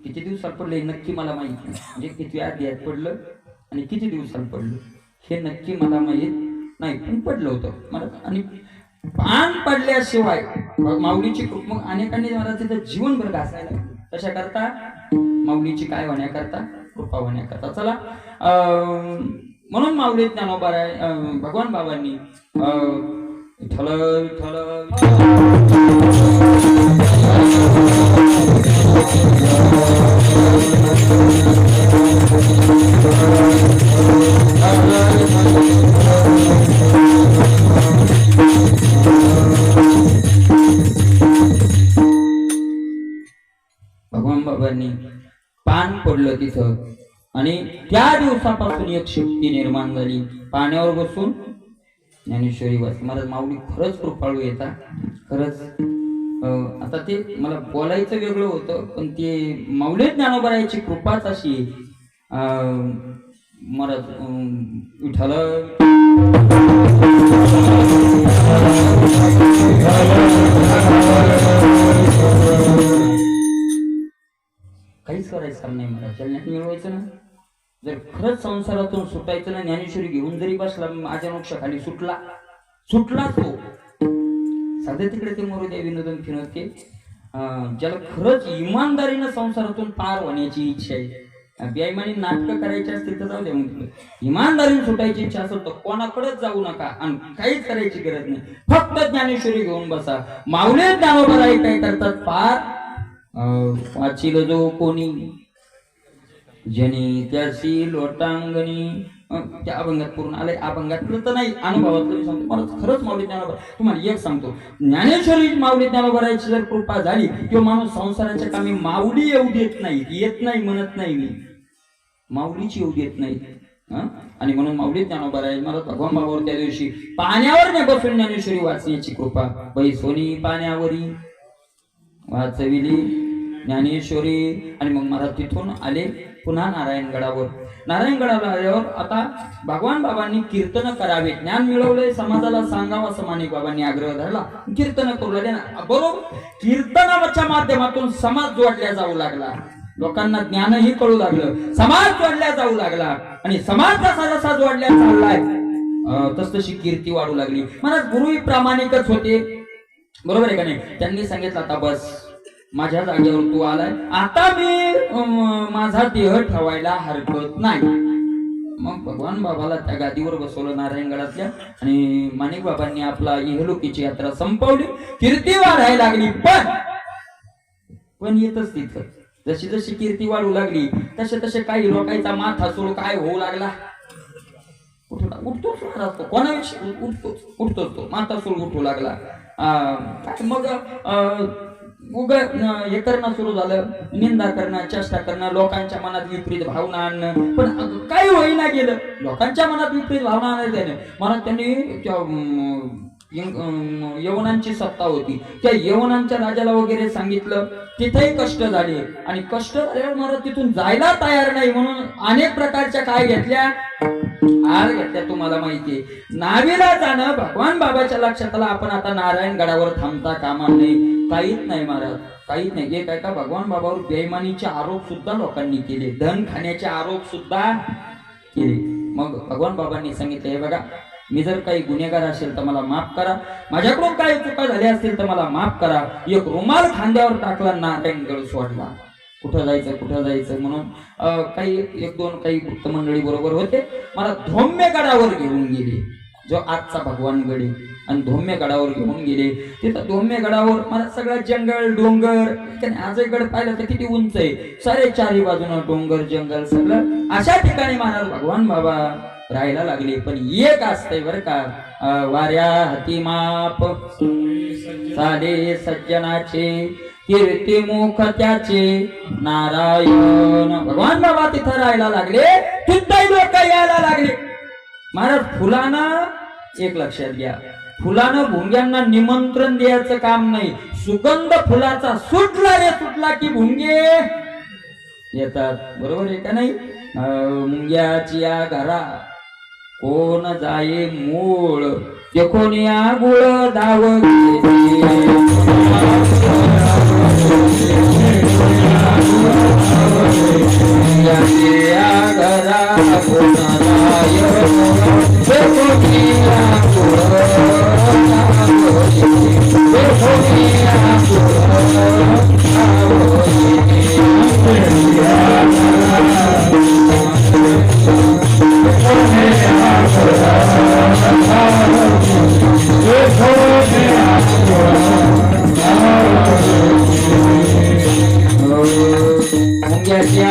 [SPEAKER 1] किती दिवसात पडलं नक्की मला माहित नाही, म्हणजे किती अध्यायात पडलं आणि किती दिवसात पडलं हे नक्की मला माहित नाही, पण पडलं होतं मला. आणि पान पडल्याशिवाय माऊलीची कृपा, मग अनेकांनी मला तिथं जीवनभर घासायला, तशा करता माऊलीची काय होण्याकरता, कृपा होण्याकरता. चला, म्हणून माऊली ज्ञानोबा भगवान बाबांनी विठ्ठल भगवान बाबांनी पान पडलं तिथं, आणि त्या दिवसापासून एक शक्ती निर्माण झाली. पाण्यावर बसून ज्ञानेश्वरी वाच. महाराज माऊली खरंच कृपाळू येतात, खरंच. आता ते मला बोलायचं वेगळं होतं, पण ते माऊली ज्ञानोबरायाची कृपाच अशी. महाराज विठ्ठल काहीच करायचं काम नाही मला, चलण्यात मिळवायचं ना. जर खरंच संसारातून सुटायचं ना, ज्ञानेश्वरी घेऊन जरी बसला, माझ्या मोक्षाखाली सुटला तो. सध्या तिकडे ते मरू द्या, विनोदन फिनोद ते. ज्याला खरंच इमानदारीनं संसारातून पार होण्याची इच्छा आहे, बेईमानी नाटकं करायची असतील तर जाऊ द्या. मग इमानदारीने सुटायची इच्छा असेल तर कोणाकडेच जाऊ नका आणि काहीच करायची गरज नाही, फक्त ज्ञानेश्वरी घेऊन बसा. माऊली ज्ञानोबराय काय करतात, पार वाचिल जो कोणी जनी त्याशी लोटांगणी त्या अभंगात पूर्ण आलंय. अभंगातलं तर नाही, अनुभवातलं मी सांगतो. मला खरंच माऊली ज्ञानोबा तुम्हाला एक सांगतो, ज्ञानेश्वरी माऊली ज्ञानोबराची जर कृपा झाली किंवा माणूस संसाराच्या कामी माऊली येऊ देत नाही, येत नाही म्हणत नाही मी, माऊलीची येऊ देत नाही. आणि म्हणून माऊली ज्ञानोबराय मला भगवान बाबावर त्या दिवशी पाण्यावर नाही बसून ज्ञानेश्वरी वाचण्याची कृपा. बाई सोनी पाण्यावरी वाचविली ज्ञानेश्वरी. आणि मग मला तिथून आले पुन्हा नारायणगडावर. नारायणगडाला आल्यावर आता भगवान बाबांनी कीर्तन करावे, ज्ञान मिळवलंय समाजाला सांगावं असं माणिक बाबांनी आग्रह धरला. कीर्तन करू लागले ना. बरोबर कीर्तनाच्या माध्यमातून समाज जोडल्या जाऊ लागला, लोकांना ज्ञानही कळू लागलं, समाज जोडल्या जाऊ लागला. आणि समाज जसा जसा जोडल्या चाललाय तसतशी कीर्ती वाढू लागली. मला गुरुही प्रामाणिकच होते, बरोबर आहे का नाही. त्यांनी सांगितलं आता बस माझ्या जागेवर तू आलाय, आता मी माझा देह ठेवायला हरकत नाही. मग भगवान बाबाला त्या गादीवर बसवलं नारायणगडातल्या. आणि माणिक बाबांनी आपला इहलोकीची यात्रा संपवली, कीर्ती वाढायला लागली. पण येतच तिथं जशी जशी कीर्ती वाढू लागली तसे तसे काही लोकांचा माथा सोड काय होऊ लागला. उठतोच असतो कोणाविषयी उठतोच तो माथा सोड उठू लागला. मग हे करणं सुरू झालं, निंदा करणं, चेष्टा करणं, लोकांच्या मनात विपरीत भावना आणणं. पण काही होईना गेलं, लोकांच्या मनात विपरीत भावना आणायला त्याने मनात त्यांनी यवनांची सत्ता होती, त्या यवनांच्या राजाला वगैरे सांगितलं, तिथेही कष्ट झाले. आणि कष्ट झाल्यावर मला तिथून जायला तयार नाही म्हणून अनेक प्रकारच्या काय घेतल्या, हार घेतल्या. तुम्हाला माहितीये नावेला जाणं भगवान बाबाच्या लक्षात आला. आपण आता नारायणगडावर थांबता कामा नाही, काहीच नाही महाराज, काहीच नाही. एक ऐका, भगवान बाबावर बेईमानीचे आरोप सुद्धा लोकांनी केले, धन खाण्याचे आरोप सुद्धा केले. मग भगवान बाबांनी सांगितलं, हे बघा मी जर काही गुन्हेगार असेल तर मला माफ करा, माझ्याकडून काही चुका झाल्या असतील तर मला माफ करा. एक रुमाल खांद्यावर टाकला, नारायणगड सोडला. कुठं जायचं म्हणून काही एक दोन काही गुप्त मंडळी बरोबर होते, मला धौम्यगडावर घेऊन गेले, जो आजचा भगवान गड आहे. आणि धौम्यगडावर घेऊन गेले. तिथं धौम्यगडावर मला सगळं जंगल डोंगर, आजही गड पाहिलं तर किती उंच आहे, सारे चारी बाजूनं डोंगर जंगल सगळं. अशा ठिकाणी महाराज भगवान बाबा राहायला लागले. पण एक असतंय बरं का, वाऱ्या हाती माप साधे सज्जनाचे, कीर्ती मुख त्याचे नारायण. भगवान बाबा तिथं राहायला लागले, तिथंही लोक यायला लागले. महाराज फुलानं, एक लक्षात घ्या, फुलानं भुंग्यांना निमंत्रण द्यायचं काम नाही. सुगंध फुलाचा सुटला की भुंगे येतात, बरोबर आहे का नाही. मुंग्याची या घरा कोण जाये मूळ, कोणी गुळ दाव घरा कोण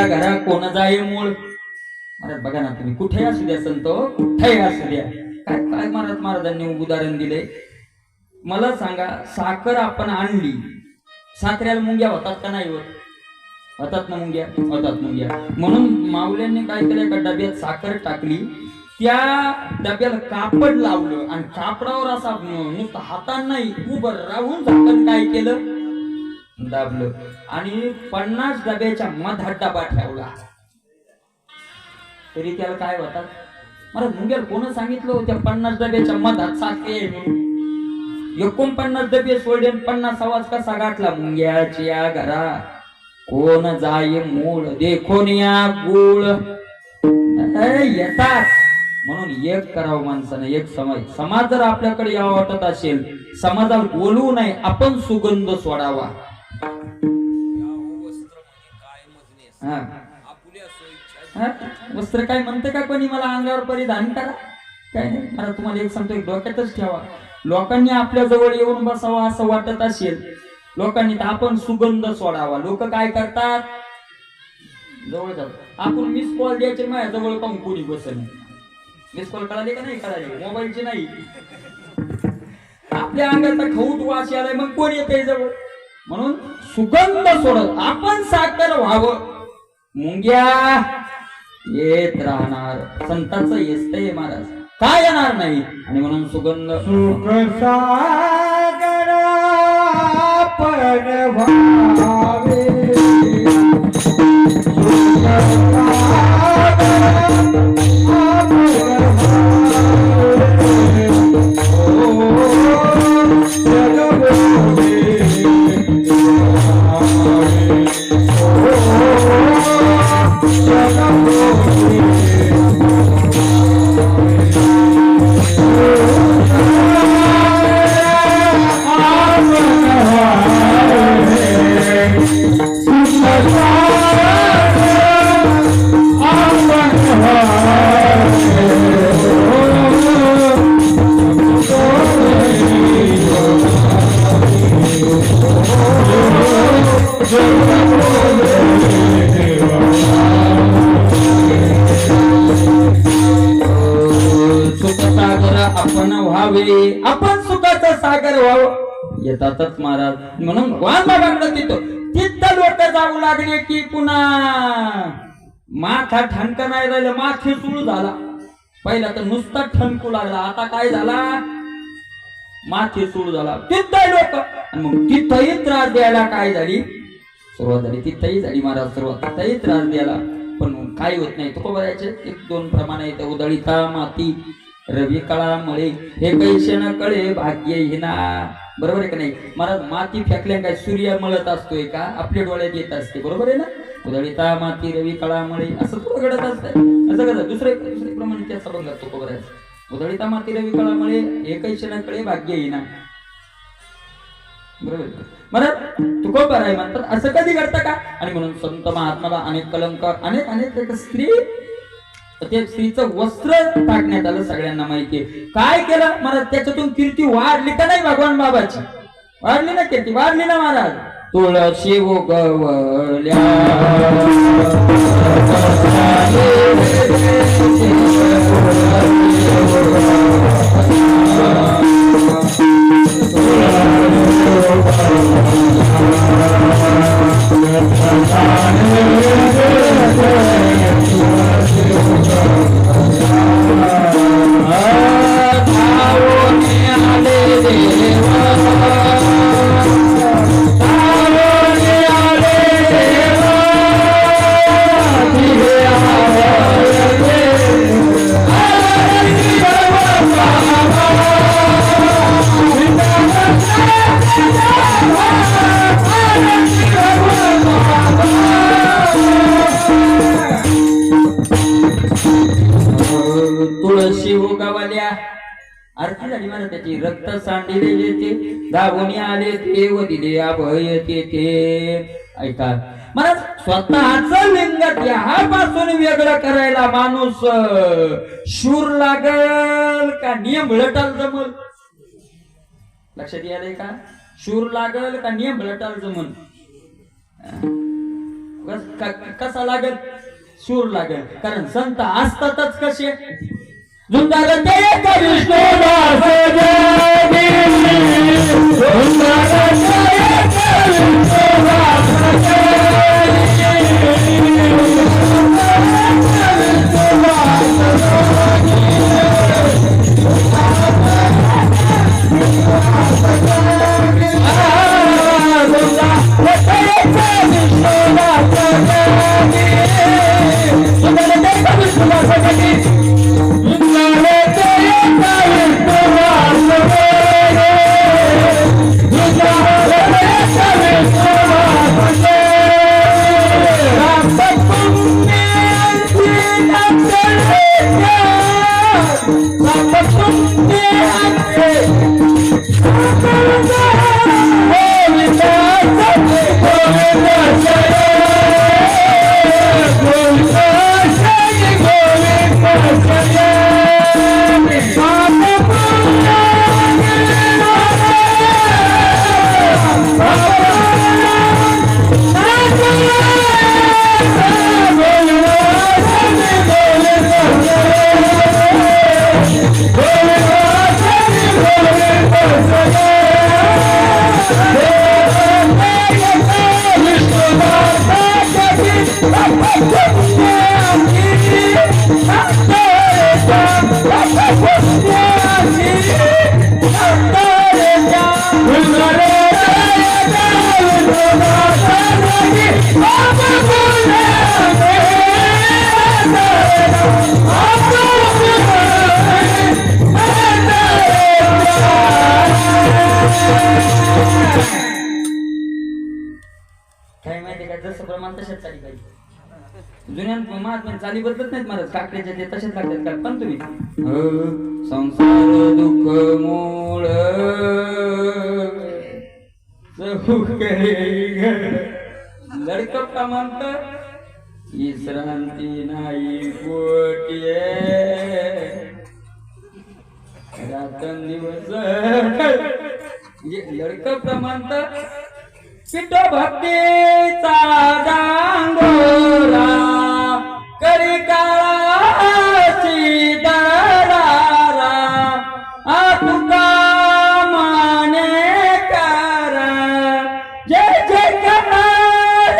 [SPEAKER 1] घरा कोण जाईल मूळ. महाराज बघा ना तुम्ही, कुठे असू द्या संत, कुठे असू द्या, काय काय महाराजांनी उदाहरण दिले. मला सांगा, साखर आपण आणली, साखरेला मुंग्या होतात का नाही होत? होतात ना मुंग्या, होतात मुंग्या. म्हणून माऊल्यांनी काय केलं, एका डब्यात साखर टाकली, त्या डब्याला कापड लावलं आणि कापडावर असा नुसतं हाताने नाही उभं राहून झाकण काय केलं, दाबलं. आणि 50 डब्याच्या मधात डबा ठेवला, तरी त्याला काय होतात? मला मुंग्याला कोण सांगितलं होत्या 50 डब्याच्या मधात साखर आहे म्हणून? 49 डबे सोडले, 50 आवाज कसा गाठला? मुंग्याच्या घरा कोण जाय मूळ, देखोन या गुळ येतात. म्हणून एक करावं माणसानं, एक समाज जर आपल्याकडे यावं वाटत असेल, समाजाला बोलवू नये, आपण सुगंध सोडावा. वस्त्र काय म्हणते का कोणी मला अंगावर परिधान करा? काय नाही. मला तुम्हाला एक सांगतो, एक डोक्यातच ठेवा, लोकांनी आपल्या जवळ येऊन बसावं असं वाटत असेल लोकांनी, तर आपण सुगंध सोडावा. लोक काय करतात, जवळ जातात, आपण मिस कॉल द्यायचे माझ्याजवळ पाहून कोणी बसल. मिस कॉल कळाले का नाही कळाले, मोबाईलचे नाही. आपल्या अंगाचा खऊट वास आलाय मग कोण येते जवळ. म्हणून सुगंध सोडत आपण साखर व्हावं. मुंग्या येत राहणार, संतांचं येतंय महाराज, काय येणार नाही. आणि म्हणून सुगंध
[SPEAKER 2] सुख सागर आपण व्हावे. सुख सागर आपण व्हावे. ओ जगबोधे
[SPEAKER 1] आपण सुखाचं सागर व्हावं. येतातच महाराज. म्हणून भगवान बाबांकडे तिथं लोक जाऊ लागले की पुन्हा माथा ठणका नाही राहिलं, माथे सुरू झाला. पहिला तर नुसता ठणकू लागला, आता काय झाला, माथे सुरू झाला. तिथं लोक, आणि मग तिथंही त्रास द्यायला काय झाली सुरुवात झाली. तिथंही झाली महाराज सुरुवात, तिथंही त्रास द्यायला. पण काही होत नाही. तो बघायचे एक दोन प्रमाण येते. उदळीता माती रवी कळा मळे, हे कैसे न कळे भाग्य हिना. बरोबर आहे का नाही महाराज. माती फेकल्या काय सूर्य मळत असतोय का, आपल्या डोळ्यात येत असते. बरोबर आहे ना. उदळीता माती रवी कळा मळे असं थोडं घडत असतंय. असं कसं दुसरे प्रमाणे त्याचा बघा तो बघायचं. उदळीता माती रवी कळा मळे, हे कैसे न कळे भाग्य हिना. बरोबर महाराज. तुकोबर आहे म्हणतात असं कधी घडतं का. आणि म्हणून संत महात्माला अनेक कलंक, अनेक स्त्री, ते स्त्रीचं वस्त्र टाकण्यात आलं. सगळ्यांना माहितीये काय केलं महाराज. त्याच्यातून कीर्ती वाढली का नाही भगवान बाबाची. वाढली ना कीर्ती, वाढली ना महाराज. तुळशी उगवल्या तुळशी उगवल्या आरती झाली मला त्याची. रक्त सांडिले येते, दाबून आले देव दिले अभय ते. ऐका मला स्वतःच लिंग ह्यापासून वेगळं करायला माणूस शूर लागल का नियम लटल जमल. लक्षात यायलंय का. शूर लागल का नियम लटल जमल. कसा लागल, शूर लागल. कारण संत असतातच कसे झुंजार ते विष्णुदास जगी, झुंजार ते विष्णुदास जगी. जुन्या महात्मा चाली बदलत नाहीत महाराज, काकड्याच्या ते तसेच लागतात का पण तुम्ही संसार दुःख मूळ लडकप्पा म्हणत विश्रांती नाही पोटी रात्रंदिवस म्हणजे लडकप्पा म्हणत पिठो भक्तीचा डांगोरा करी काळाची दरारा तुका माने करा जय जय करणार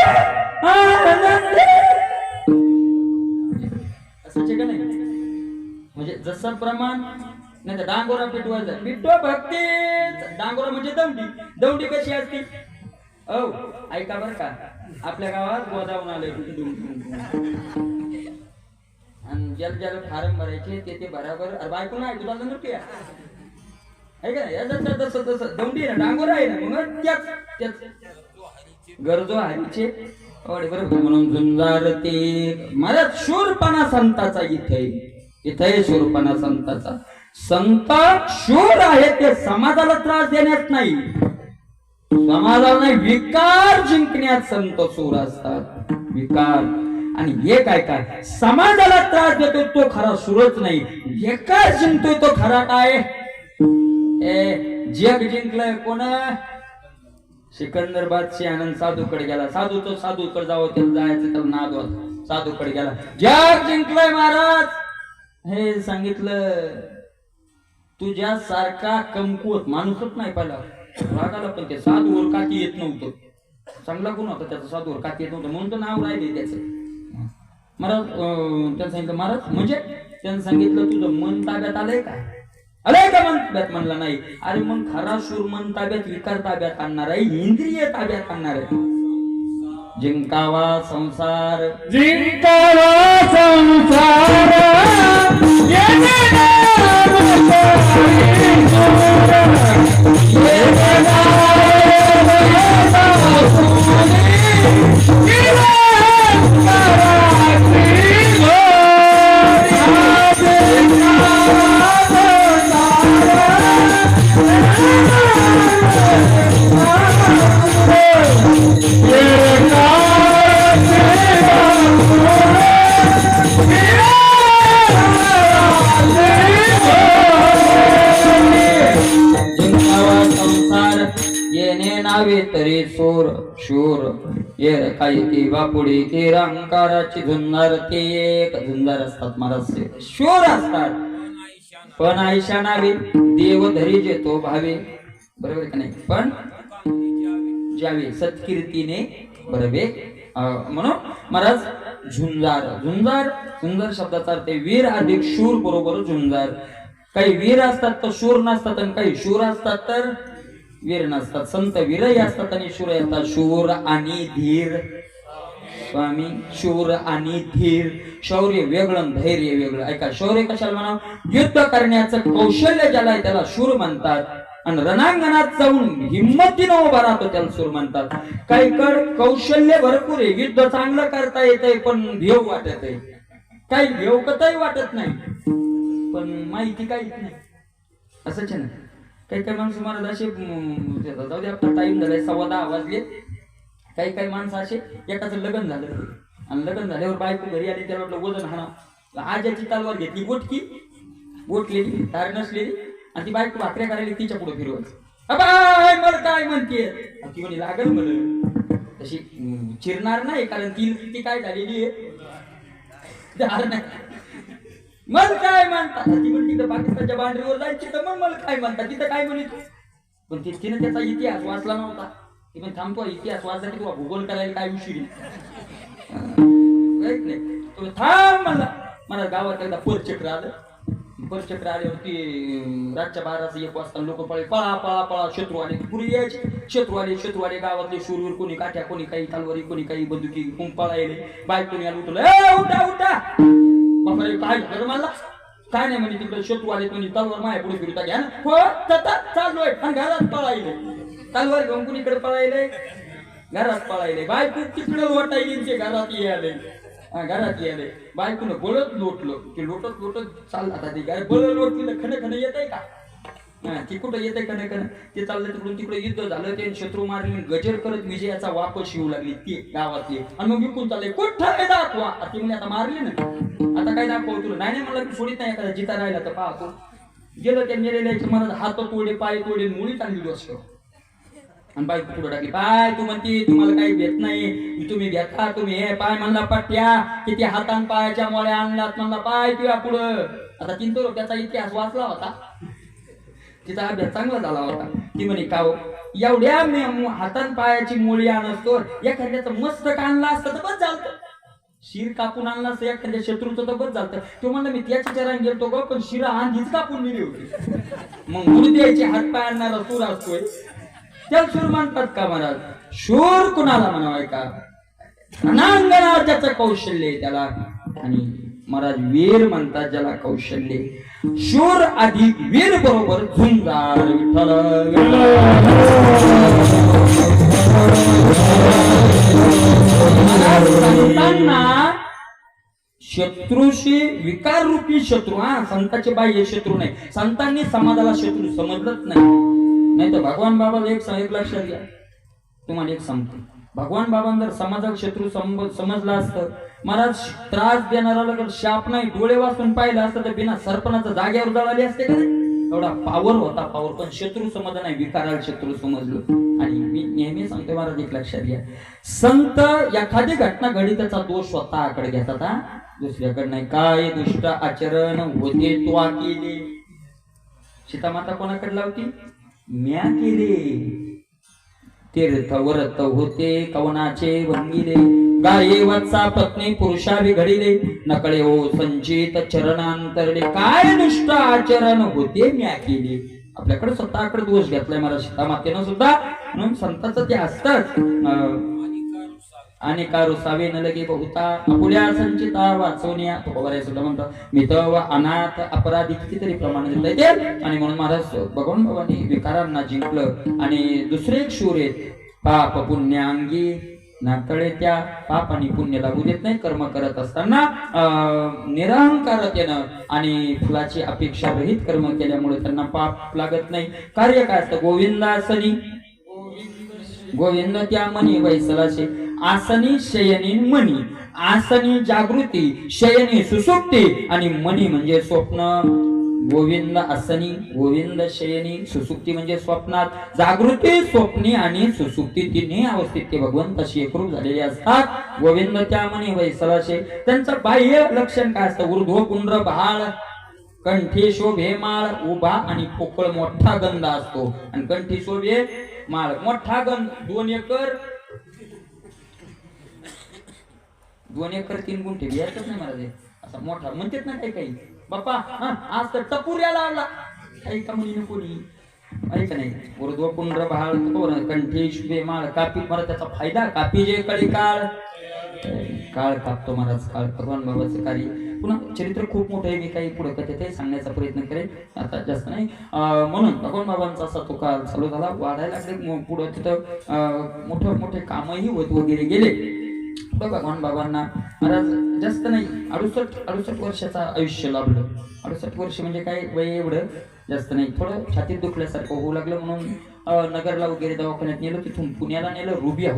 [SPEAKER 1] आनंद असंच का नाही म्हणजे जसं प्रमाण नाही तर डांगोरा पिटवायचा पिठो भक्ती डांगोरा म्हणजे दौंडी दौंडी कशी असती औ ऐका बर का आपल्या गावात गोदावून आले आणि ज्याला फार्म भरायचे ते बराबर बायको नाही तुला नव्हती ऐका ना तसं दौंडी आहे ना डांगोरा आहे ना मग त्याच गरजो हरीचे बरोबर म्हणून झुंजार ते मला शूरपणा संताचा इथे शूरपणा संताचा संत शूर आहे ते समाजाला त्रास देण्यात नाही समाजाला नाही विकार जिंकण्यात संत शूर असतात विकार आणि हे काय समाजाला त्रास देतो तो खरा शूरच नाही विकार जिंकतोय तो खरा काय जग जिंकलंय कोण सिकंदर बादशाह आनंद साधूकडे गेला साधूकडे जावं त्याला जायचं त्याला नाद होता साधूकडे गेला जग जिंकलंय महाराज हे सांगितलं तुझ्या सारखा कमकुवत माणूसच नाही पाहिला रागाला पण ते साधूवर काठी येत नव्हतं चांगला गुण होता त्याचा साधूवर काठी येत नव्हतं म्हणून तर नाव राहिले त्याचं महाराज त्यानं सांगितलं महाराज म्हणजे त्यानं सांगितलं तुझं मन ताब्यात आलंय का मन ताब्यात म्हणला नाही अरे मग खरा शूर मन ताब्यात विकार ताब्यात आणणार आहे इंद्रिय ताब्यात आणणार आहे जिंकावा संसार तरी शूर ये काही ती बापुडी ती रंकाराची झुंजार ते एक झुंजार असतात महाराज शूर असतात पण आयशा नावे देव धरी जेतो भावे बरोबर का नाही पण ज्यावे सत्कीर्तीने बरोबर म्हणून महाराज झुंजार शब्दाचा अर्थ वीर अधिक शूर बरोबर झुंजार काही वीर असतात तर शूर नसतात आणि काही शूर असतात तर वीर नसतात संत वीरही असतात आणि शूर असतात शूर आणि धीर स्वामी शूर आणि धीर शौर्य वेगळं धैर्य वेगळं ऐका शौर्य कशाला म्हणावं युद्ध करण्याचं कौशल्य ज्याला आहे त्याला शूर म्हणतात आणि रणांगणात जाऊन हिंमतीनं उभा राहतो त्याला शूर म्हणतात काही कड कौशल्य भरपूर आहे युद्ध चांगलं करता येतंय पण भेव वाटत आहे काही भेवकतही वाटत नाही पण माहिती काहीच नाही असंच आहे ना काही माणसं महाराज असे जाऊ दे आपला टाइम झालाय 10:15 वाजले काही माणसं असे एकाचं लग्न झालं आणि लग्न झाल्यावर बायको घरी आली त्याला वाटलं वजन हाणा आज्याची तलवार घेतली गोटलेली तार नसलेली आणि ती बायको भाकऱ्या करायला तिच्या पुढे फिरवायचं अबाय मला काय म्हणते ती म्हणे लागल मला तशी चिरणार नाही कारण ती काय झालेली आहे मग काय म्हणतात ती पण तिथं पाकिस्तानच्या बांड्रीवर जायची तर मग मला काय म्हणतात तिथं काय म्हणत पण तिने त्याचा इतिहास वाचला नव्हता ती पण थांबतो इतिहास वाचला की तुला भूगोल करायला काय उशीर नाही तुम्ही थांब मला गावात एकदा परचक्र आल्यावरती रातच्या 12:01 वाजता लोक पळा पळा पळा शत्रू आले पुरी यायचे शत्रू आले गावातले शूरवीर कोणी काठ्या कोणी काही तलवारी कोणी काही बंदुकी पळायले बाईक कोणी आलं उठलं उठा बापरे काय झालं मला काय नाही म्हणजे तिकडे शत्रू आले कोणी तलवार माया पुढे फिरता घ्या ना चाललोय आणि घरात पळायले तलवार घेऊन कुणीकडे पळायले घरात पळायले बायको तिकडे वाटायली घरात यायले हा घरात यायले बायकोनं बळत लोटलं की लोटत लोटत चालला आता ते काय बळ लोटली खणे खणे येत आहे का हा ती कुठं येते खणे खणे ते चाललं तिकडे युद्ध झालं ते शत्रू मारले गजर करत विजयाचा वापस येऊ लागली ती गावातली आणि मग विकून चालले कुठं दाखवा ती म्हणजे आता मारली ना आता काय दाखव तुला नाही मला मी सोडित नाही एखादा जिता राहिला तर पाहतो गेलं त्या मेलेल्या मला हात तोडे पाय तोडे मुळी चांगली दोष आणि बायको पुढे टाकली पाय तू म्हणती तुम्हाला काही भेट नाही तुम्ही घेता तुम्ही हे पाय म्हणला पट्ट्या किती हातान पायाच्या मुळे आणलात म्हणला पाय तुया पुढं आता 300 रुपयाचा इतिहास वाचला होता तिचा अभ्यास चांगला झाला होता ती म्हणे का एवढ्या हातान पायाची मुळी आणतो एखाद्याचं मस्तक आणलं असतं तर बस झालं शिर कापून आणला असतं एखाद्या शत्रूचं तर बस झालं तो म्हणलं मी त्याच्या चरण गेलतो ग पण शिरा आधीच कापून नेली होती मग गुरु द्यायचे हात पाय आणणारा सूर असतोय त्याला शूर म्हणतात का महाराज शूर कुणाला म्हणावाय का रणांगणावर त्याचं कौशल्य आहे त्याला आणि महाराज वीर म्हणतात ज्याला कौशल्य शूर अधिक वीर बरोबर झुंजार विठ्ठल संतांना शत्रूशी विकार रूपी शत्रू हा संताचे बाह्य शत्रू नाही संतांनी समाजाला शत्रू समजलंच नाही तर भगवान बाबाला एक लक्षात घ्या तुम्हाला एक सांगतो भगवान बाबांना जर समाजाला शत्रू समजला असतं महाराज त्रास देणारा शाप नाही डोळे वाचून पाहिलं असतं तर बिना सरपणाचं जागेवर जळाले असते का एवढा पावर होता पावर पण शत्रू समजला नाही विकाराला शत्रू समजलं आणि मी नेहमी सांगतो महाराज एक लक्षात घ्या संत एखादी घटना घडी त्याचा दोष स्वतःकडे घेतात हा दुसऱ्याकडे नाही काय दुष्ट आचरण होते तो केले सीतामाता कोणाकडे लावती म्या केले तीर्थ व्रत होते कवनाचे भंगिले गाये वत्सा पत्नी पुरुषावी घडिले नकळे हो संचित चरणांतरले काय दुष्ट आचरण होते म्या केले आपल्याकडे स्वतःकडे दोष घेतलाय मला सीतामातेनं सुद्धा म्हणून संतांचं ते असतच आणि कारुसावे न लगे बहुता अपुल्या संचिता वाचवण्या तो बघायला सुद्धा म्हणतो मितव अनाथ अपराधी कितीतरी प्रमाण देता येते आणि म्हणून महाराज भगवान बाबांनी विकारांना जिंकलं आणि दुसरे एक शूर आहेत पाप पुण्याअंगी नातळे त्या पाप आणि पुण्य लागू देत नाही कर्म करत असताना निरहंकारतेनं आणि फुलाची अपेक्षा रहित कर्म केल्यामुळे त्यांना पाप लागत नाही कार्य काय असतं गोविंदासनी गोविंद त्या मनी वैसलाशे आसनी शयनी मनी आसनी जागृती शयनी सुसुप्ती आणि मनी म्हणजे स्वप्न गोविंद आसनी गोविंद शयनी सुसुप्ती म्हणजे स्वप्नात जागृती स्वप्नी आणि सुसुप्ती तिन्ही अवस्थेत ते भगवंत अशी एकरूप झालेले असतात गोविंद त्या मनी वैसलाशे त्यांचं बाह्य लक्षण काय असतं ऊर्ध्व पुंड्र बहाळ कंठी शोभे माळ उभा आणि पोकळ मोठा गंध असतो आणि कंठी शोभे माळ मोठा गंध 2 एकर 3 गुंठे घ्यायचंच नाही मला ते असा मोठा म्हणतात ना काही काही बाप्पा आज तर टपुऱ्या लावला काही का म्हणे कोणी ऐक नाही ऊर्ध्व पुंड्र बहाळ कंठी शोभे माळ कापी मला त्याचा फायदा कापी जे कळी काळ काळ कापतो महाराज काळ भगवान बाबाचं कार्य पुन्हा चरित्र खूप मोठं आहे मी काही पुढे कथेत सांगण्याचा प्रयत्न करेन आता जास्त नाही म्हणून भगवान बाबांचा असा तो काळ चालू झाला वाढायला लागले पुढे तिथं मोठे कामही होत वगैरे गेले भगवान बाबांना महाराज जास्त नाही 68 वर्षाचा आयुष्य लाभलं 68 वर्ष म्हणजे काय वय एवढं जास्त नाही थोडं छातीत दुखल्यासारखं होऊ लागलं म्हणून नगरला वगैरे दवाखान्यात नेलं तिथून पुण्याला नेलं रुबिया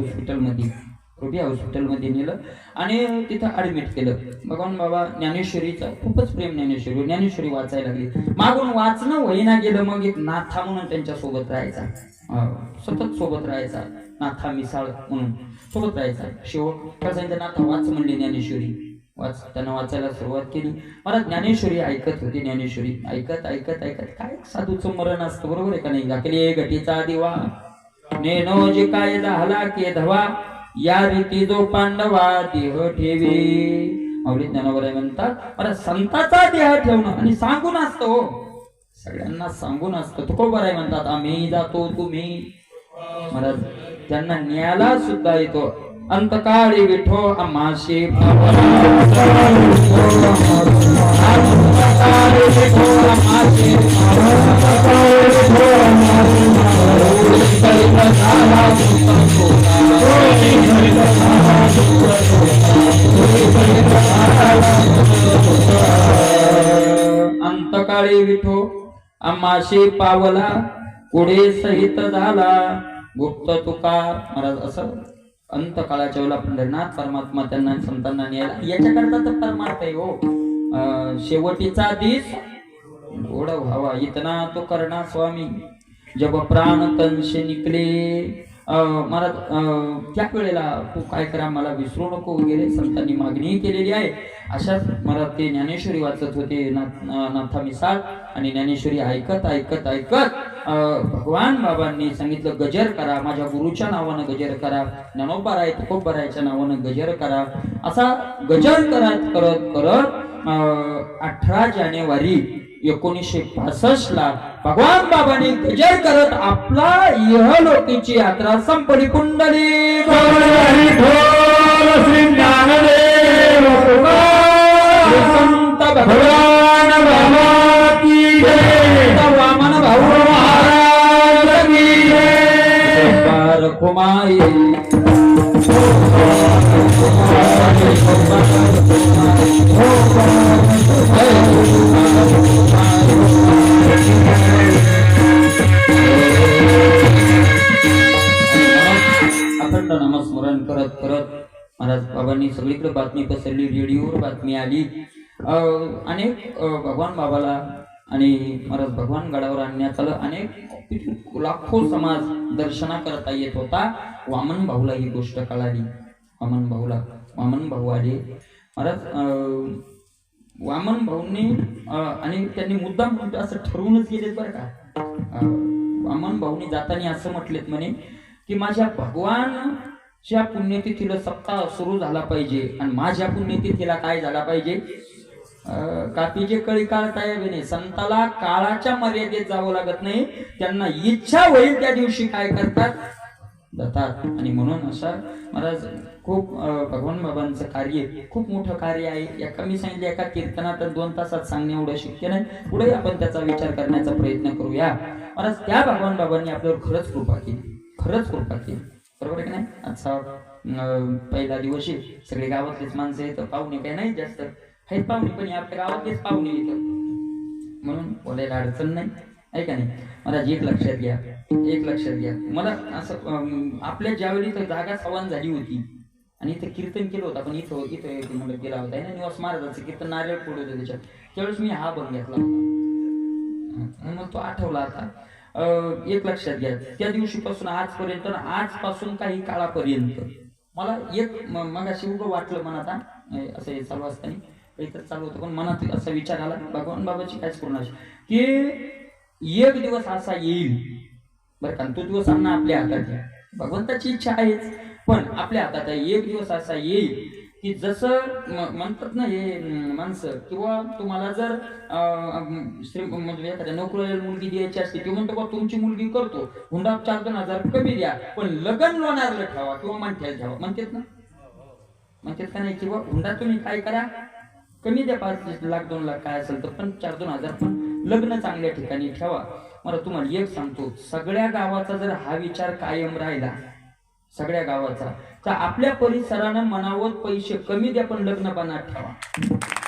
[SPEAKER 1] हॉस्पिटलमध्ये नेलं आणि तिथं ऍडमिट केलं भगवान बाबा ज्ञानेश्वरीचं खूपच प्रेम ज्ञानेश्वरी वाचायला लागली मागून वाचणं होईना गेलं मग एक नाथा म्हणून त्यांच्या सोबत राहायचा सतत सोबत राहायचा नाथा मिसाळ म्हणून सोबत राहायचा शेवट कसं नाथा वाच म्हणली ज्ञानेश्वरी त्यांना वाचायला सुरुवात केली मला ज्ञानेश्वरी ऐकत होती ज्ञानेश्वरी ऐकत काय साधूचं मरण असतं बरोबर आहे का नाही गाकले घटीचा दिवा नेनो जे काय झाला की धवा या रीती जो पांडवा देह ठेवे माऊली ज्ञानोबा म्हणतात मला संताचा देह ठेवणं आणि सांगून असतं हो सगळ्यांना सांगून असतं तुकोबा राय म्हणतात आम्ही जातो तुम्ही मला त्यांना न्यायाला सुद्धा येतो अंतकाळी विठो आमाशे काळी विठो आम्हाशी पावला पुढे सहित झाला गुप्त तुका महाराज. असं अंत काळाच्या वेळेला पंढरीनाथ परमात्मा त्यांना संतांना न्यायला याच्याकरता तर परमार्थ आहे हो. शेवटीचा दिस गोड व्हावा इतना तो करना स्वामी जब प्राण तन से निकले. महाराज त्या वेळेला तू काय करा मला विसरू नको वगैरे संतांनी मागणी केलेली आहे. अशाच महाराज ते ज्ञानेश्वरी वाचत होते नाथा मिसाळ आणि ज्ञानेश्वरी ऐकत ऐकत ऐकत भगवान बाबांनी सांगितलं गजर करा माझ्या गुरुच्या नावानं गजर करा ज्ञानोबाराय तुकोबारायच्या नावानं गजर करा. असा गजर करत करत करत 18 जानेवारी 1965 ला भगवान बाबांनी गजर करत आपला इहलोकीची यात्रा संपली. कुंडली संत भगवान बाबा की जय. वामन भाऊ महाराज की जय. पार कुमाई अखंड नामस्मरण करत करत महाराज बाबांनी सगळीकडे बातमी पसरली. रेडिओवर बातमी आली. अनेक भगवान बाबाला आणि महाराज भगवान गडावर आणण्यात आलं. अनेक लाखो समाज दर्शना करता येत होता. वामन भाऊला ही गोष्ट कळाली. वामन भाऊ आले महाराज. वामन भाऊंनी आणि त्यांनी मुद्दाम असं ठरवूनच गेलेत बरं का. वामन भाऊनी जाताना असं म्हटलेत म्हणे की माझ्या भगवानच्या पुण्यतिथीला सप्ताह सुरू झाला पाहिजे आणि माझ्या पुण्यतिथीला काय झाला पाहिजे. कापीचे कळी काढता यावे नाही. संताला काळाच्या मर्यादेत जावं लागत नाही. त्यांना इच्छा होईल त्या दिवशी काय करतात जातात. आणि म्हणून अशा महाराज खूप भगवान बाबांचं कार्य खूप मोठं कार्य आहे. एका मी सांगितलं एका कीर्तनात 2 तासात सांगणे एवढं शक्य नाही. पुढे आपण त्याचा विचार करण्याचा प्रयत्न करूया. महाराज त्या भगवान बाबांनी आपल्यावर खरंच कृपा केली. बरोबर आहे की नाही. आजचा पहिला दिवस आहे. सगळे गावातलेच माणसं येतं. पाहुणे काही नाही जास्त आहेत पाहुणे पण आपल्या गावातलेच पाहुणे येतात म्हणून बोलायला अडचण नाही आहे का नाही. मला एक लक्षात घ्या मला असं आपल्या ज्यावेळी तर जागा सवान झाली होती आणि इथं कीर्तन केलं होतं पण इथं मला गेला होता ना निवास महाराजांचं कीर्तन नारळ फोडलं होतं त्याच्यात. त्यावेळेस मी हा बघ घेतला होता मग तो आठवला आता. एक लक्षात घ्या त्या दिवशीपासून आजपर्यंत आजपासून काही काळापर्यंत मला एक मगाशी उभं वाटलं मनात असं हे चालू असताना काहीतरी चालू होतं पण मनात असा विचार आला भगवान बाबाची कायच पूर्ण की एक दिवस असा येईल बरं का. तो दिवस आणणं आपल्या हातात आहे. भगवंताची इच्छा आहेच पण आपल्या हातात आहे. एक दिवस असा येईल की जसं म्हणतात ना हे माणसं किंवा तुम्हाला जर म्हणजे एखाद्या नोकरीला मुलगी द्यायची असते ती म्हणतो बा तुमची मुलगी करतो हुंडा 4-2 हजार कमी द्या पण लग्न लोणारला ठेवा किंवा माणठ्याला ठेवा म्हणतात का नाही. किंवा हुंडा तुम्ही काय करा कमी द्या 5 लाख 2 लाख काय असेल तर पण 4-2 हजार पण लग्न चांगल्या ठिकाणी ठेवा. मला तुम्हाला एक सांगतो सगळ्या गावाचा जर हा विचार कायम राहिला सगळ्या गावाचा तर आपल्या परिसरानं मनावर पैसे कमी द्या पण लग्न बनात ठेवा.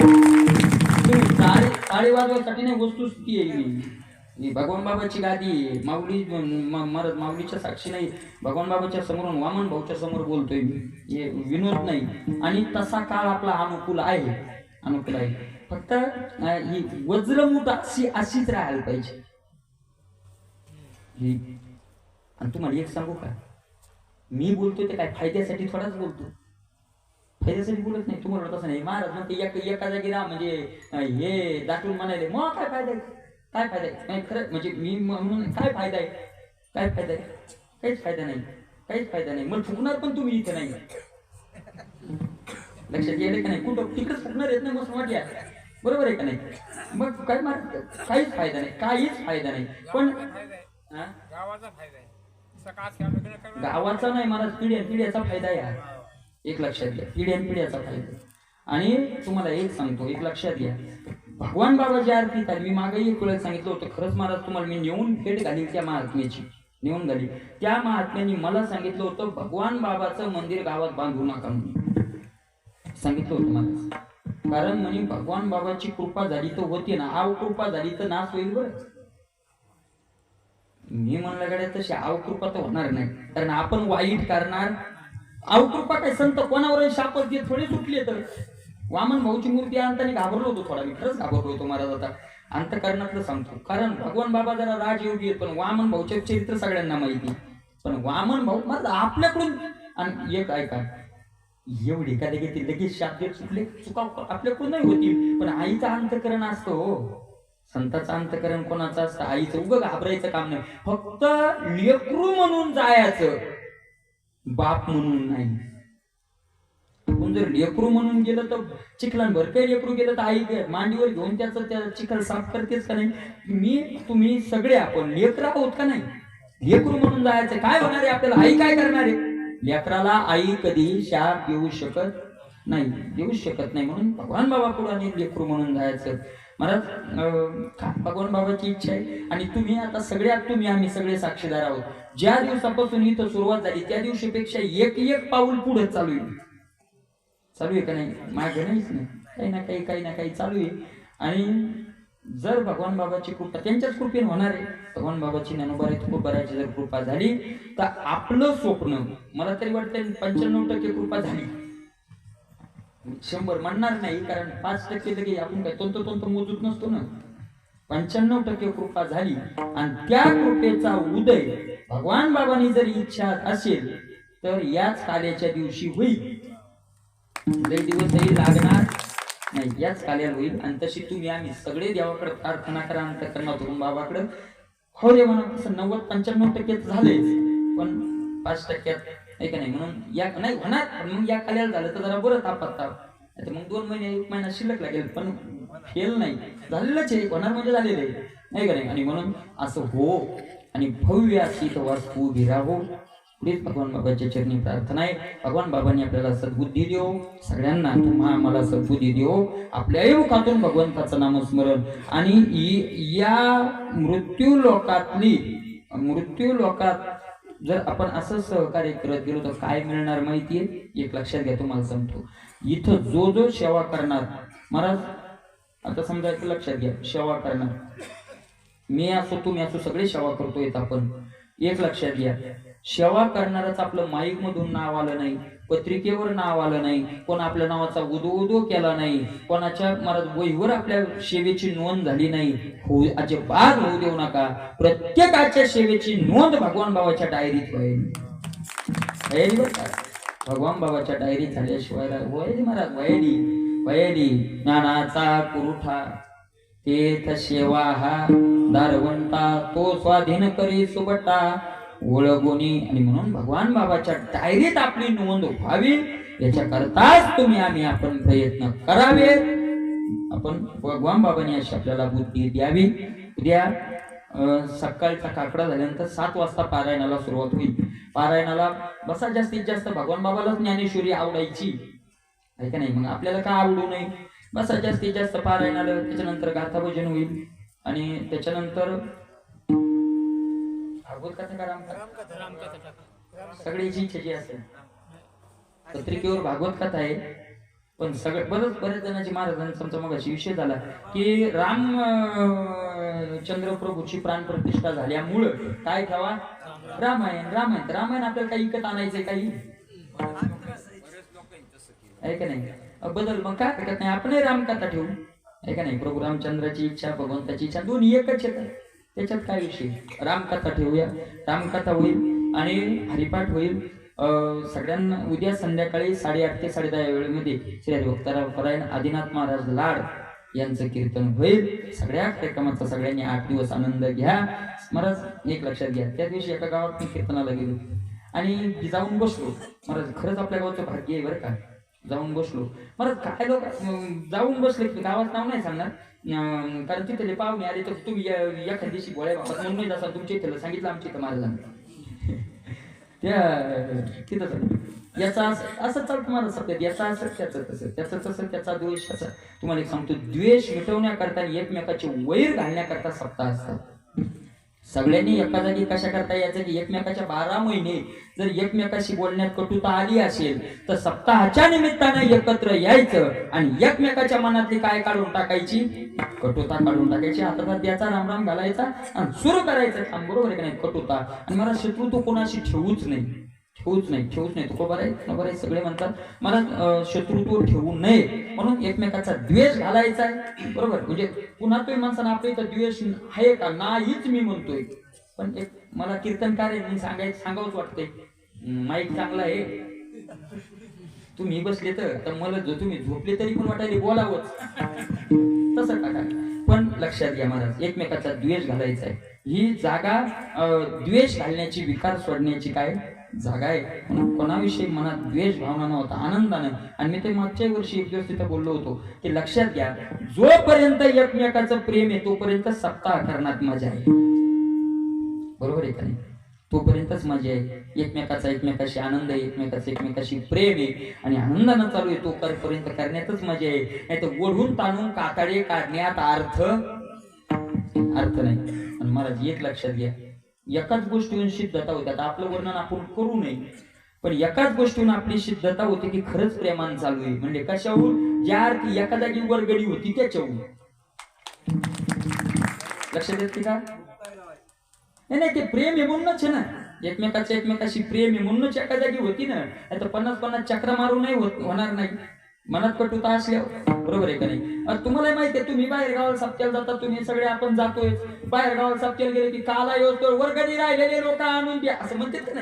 [SPEAKER 1] तुम्ही टाळी वाजवासाठी नाही वस्तुस्थिती आहे. भगवान बाबाची गादी माऊली महाराज माऊलीच्या साक्षी नाही भगवान बाबाच्या समोरून वामन भाऊच्या समोर बोलतोय मी हे विनोद नाही. आणि तसा काळ आपला अनुकूल आहे. फक्त ही वज्रमूठ अशीच राहायला पाहिजे. आणि तुम्हाला एक सांगू का मी बोलतोय ते काय फायद्यासाठी थोडाच बोलतो. फायद्यासाठी बोलत नाही. तुम्हाला तसं नाही. महाराज म्हणते एका जागी राहा म्हणजे हे दाखवून म्हणाले मग काय फायदा आहे खरं म्हणजे मी म्हणून काय फायदा आहे काहीच फायदा नाही. मला फुकणार पण तुम्ही इथे नाही. लक्षात गेले का नाही. कुठं तिकडच फुकणार येत नाही मग वाटल्या बरोबर आहे का नाही. मग काय काहीच फायदा नाही पण गावाचा नाही मला पिढ्याचा फायदा आहे. एक लक्षात घ्या पिढ्याचा फायदा. आणि तुम्हाला एक सांगतो एक लक्षात घ्या भगवान बाबाची आरती मी मागे एक वेळेस सांगितलं होतं खरंच महाराज तुम्हाला मी नेऊन भेट घाली त्या महात्म्याची नेऊन घाली. त्या महात्म्याने मला सांगितलं होतं भगवान बाबाचं मंदिर गावात बांधू नका म्हणून सांगितलं होतं मला. कारण म्हणे भगवान बाबाची कृपा झाली तर होती ना, आव कृपा झाली तर नाश होईल बरं. मी म्हणलं गड्या तशी अवकृपा तर होणार नाही, कारण आपण वाईट करणार. अवकृपा काय संत कोणावर शापच घेत थोडे सुटले. तर वामन भाऊची मूर्ती आणताना घाबरलो होतो थोडा, मी खरंच घाबरलो होतो महाराज. आता अंतकरणातलं सांगतो, कारण भगवान बाबा जरा राजयोगी आहेत, पण वामन भाऊचे चरित्र सगळ्यांना माहिती. पण वामन भाऊ महाराज आपल्याकडून, आणि एक ऐका, एवढी का लगेच शाप देत सुटले, चुका आपल्याकडून नाही होती, पण आईचं अंतकरण असतं हो. संताचं अंतकरण कोणाचं असतं? आईचं. उगं घाबरायचं काम नाही, फक्त लेकरू म्हणून जायचं, बाप म्हणून नाही. आपण जर लेकरू म्हणून गेलं तर चिखलान भर, काही लेकरू गेलं तर आई मांडीवर घेऊन त्याचं त्या चिखल साफ करतेच का नाही? मी तुम्ही सगळे आपण लेकर आहोत का नाही? लेकरू म्हणून जायचं. काय होणार आहे आपल्याला? आई काय करणार आहे? लेकराला आई कधी शाप देऊ शकत नाही, म्हणून भगवान बाबा पुढे लेकरू म्हणून जायचं. महाराज भगवान बाबाची इच्छा आहे, आणि तुम्ही आता सगळ्यात तुम्ही आम्ही सगळे साक्षीदार आहोत. ज्या दिवसापासून इथं सुरुवात झाली त्या दिवशीपेक्षा एक पाऊल पुढे चालू आहे का नाही? मागे नाहीच नाही, काही ना काही चालू आहे. आणि जर भगवान बाबाची कृपा, त्यांच्याच कृपेने होणार आहे. भगवान बाबाची ज्ञानोबाची जर कृपा झाली तर आपलं स्वप्न, मला तरी वाटतं 95% कृपा झाली. 100 म्हणणार नाही, कारण 5% लगे आपण काय तंत मोजूत नसतो ना. 95% कृपा झाली, आणि त्या कृपेचा उदय भगवान बाबांनी जर इच्छा असेल तर याच काल्याच्या दिवशी होईल. लई दिवसही लागणार नाही, याच काल्याला होईल. आणि तशी तुम्ही आम्ही सगळे देवाकडे प्रार्थना करा, अंतकरणातून बाबाकडे. हो रे म्हणा, तसं 90-95% झालेच, पण 5% आहे का नाही? म्हणून या नाही होणार, मग या काल्याला झालं तर जरा बरं तापत मग 2 महिने 1 महिना शिल्लक लागेल, पण फेल नाही झालेलंच आहे. होणार म्हणजे झालेलं आहे, नाही का नाही? आणि म्हणून असं हो, आणि भव्य अशी तो वास्तू उभी राहो. प्लीज भगवान बाबाच्या चरणी प्रार्थना आहे. भगवान बाबांनी आपल्याला सद्बुद्धी देव, सगळ्यांना मला सद्बुद्धी देव, आपल्याही मुखातून भगवंताचं नामस्मरण. आणि या मृत्यू लोकात जर आपण असं सहकार्य करत गेलो तर काय मिळणार माहितीये? एक लक्षात घ्या, तुम्हाला सांगतो. इथं जो सेवा करणार, महाराज आता समजा एक लक्षात घ्या, सेवा करणार मी असो तुम्ही असो सगळे सेवा करतोय आपण. एक लक्षात घ्या, सेवा करणारच आपलं माईक मधून नाव आलं नाही, पत्रिकेवर नाव आलं नाही, कोण आपल्या नावाचा उदो केला नाही, कोणाच्या महाराज वहीवर आपल्या सेवेची नोंद झाली नाही, हो अजिबात होऊ देऊ नका. प्रत्येकाच्या सेवेची नोंद भगवान बाबाच्या डायरीत व्हायली. भगवान बाबाच्या डायरीत झाल्याशिवाय व्हायली महाराज, वयली ज्ञानाचा पुरुठा तेथ सेवा हा दारवंता, तो स्वाधीन करी सुबटा ओळगुणी. आणि म्हणून भगवान बाबाच्या डायरीत आपली नोंद व्हावी, याच्याकरताच तुम्ही आम्ही आपण प्रयत्न करावे. आपण भगवान बाबांनी अशी आपल्याला बुद्धी द्यावी. उद्या सकाळचा काकडा झाल्यानंतर 7 वाजता पारायणाला सुरुवात होईल. पारायणाला बसा, जास्तीत जास्त भगवान बाबालाच ज्ञानेश्वरी आवडायची आहे का नाही? मग आपल्याला का आवडू नये? बसा जास्तीत जास्त पारायणाला. त्याच्यानंतर गाथा भजन होईल, आणि त्याच्यानंतर भागवत कथा का रामकथा, सगळ्याची इच्छा जी असेल. पत्रिकेवर भागवत कथा आहे, पण बरेच जणांची महाराजांचा मगाशी विषय झाला की रामचंद्र प्रभूची प्राण प्रतिष्ठा झाल्यामुळं काय ठेवा? रामायण आपल्याला काही विकत आणायचंय काही आहे का नाही? बदल मग काय हरकत नाही, आपण रामकथा ठेवू आहे का नाही? प्रभू रामचंद्राची इच्छा, भगवंताची इच्छा दोन्ही एकच येतात, त्याच्यात काय विषय? रामकथा ठेवूया, रामकथा होईल आणि हरिपाठ होईल. सगळ्यांना उद्या संध्याकाळी 8:30 ते 10:30 वेळेमध्ये श्री हरिभक्तराव परायण आदिनाथ महाराज लाड यांचं कीर्तन होईल. सगळ्या कार्यक्रमाचा सगळ्यांनी 8 दिवस आनंद घ्या. महाराज एक लक्षात घ्या, त्या दिवशी एका गावात मी कीर्तनाला गेलो आणि जाऊन बसलो. महाराज खरंच आपल्या गावाचं भाग्य आहे बरं का. जाऊन बसलो महाराज, काय लोक जाऊन बसले, गावात नाव नाही सांगणार कारण तिथे पाहुणे आले तर तुम्ही एखाद्या दिवशी गोळ्या बाबा म्हणून नाही जसा तुमच्या इथे सांगितलं आमच्या इथं महाराजांनी त्या तिथं याचा असं चालतं मला सत्य, याचा असं त्याचं तसं, त्याचं तसं, त्याचा द्वेष असा. तुम्हाला एक सांगतो, द्वेष मिटवण्याकरता एकमेकाचे वैर घालण्याकरता सत्ता असतात. सगळ्यांनी एका जागी कशा करता यायचं की एकमेकाच्या 12 महिने जर एकमेकाशी बोलण्यात कटुता आली असेल तर सप्ताहाच्या निमित्तानं एकत्र यायचं आणि एकमेकाच्या मनातली काय काढून टाकायची, कटुता काढून टाकायची, हातात द्यायचा, रामराम घालायचा आणि सुरू करायचं काम. बरोबर आहे का नाही? कटुता. आणि मला शत्रुत्व कोणाशी ठेवूच नाही. तुकोबा आहे सगळे म्हणतात मला शत्रुत्व ठेवू नये म्हणून एकमेकाचा द्वेष घालायचा आहे. बरोबर, म्हणजे पुन्हा तुम्ही माणसानं आपल्या इथं द्वेष आहे का नाहीच मी म्हणतोय, पण एक मला कीर्तनकार आहे मी सांगावंच वाटतंय. माईक चांगला आहे, तुम्ही बसले तर मला जो तुम्ही झोपले तरी पण वाटायला बोलावंच तसं टाका. पण लक्षात घ्या महाराज, एकमेकाचा द्वेष घालायचा आहे. ही जागा द्वेष घालण्याची, विकार सोडण्याची काय जागा आहे. कोणाविषयी मनात द्वेष भावना नव्हता, आनंदानं. आणि मी ते मागच्या वर्षी एक दिवस तिथं बोललो होतो की लक्षात घ्या, जोपर्यंत एकमेकाचं प्रेम आहे तोपर्यंत सप्ताह करण्यात मजा आहे. बरोबर आहे का नाही? तोपर्यंतच मजा आहे. एकमेकाशी आनंद आहे, एकमेकाशी प्रेम आहे आणि आनंदानं चालू आहे तो करण्यातच मजा आहे. नाही तर ओढून ताणून कातडे काढण्यात अर्थ नाही. आणि महाराज एक लक्षात घ्या, एकाच गोष्टीहून सिद्धता होते. आता आपलं वर्णन आपण करू नये, पण एकाच गोष्टीहून आपली सिद्धता होते की खरंच प्रेमान चालू आहे. म्हणजे कशाहून? ज्या अर्थी एका जागी वरगडी होती त्याच्याहून. लक्षात येते का? नाही, ते प्रेम आहे म्हणूनच आहे ना, एकमेकाशी प्रेम आहे म्हणूनच एका जागी होती ना. नाही तर 50 चक्र मारून नाही होणार नाही मनात कटुता असल्यावर. बरोबर आहे का नाही? तुम्हाला माहिती आहे, तुम्ही बाहेर गावाला सप्त्याला जाता, तुम्ही सगळे आपण जातोय बाहेर गावाला सप्त्याला गेले की काला येतो वर्गणी राहिलेले लोक आणून द्या असं म्हणतात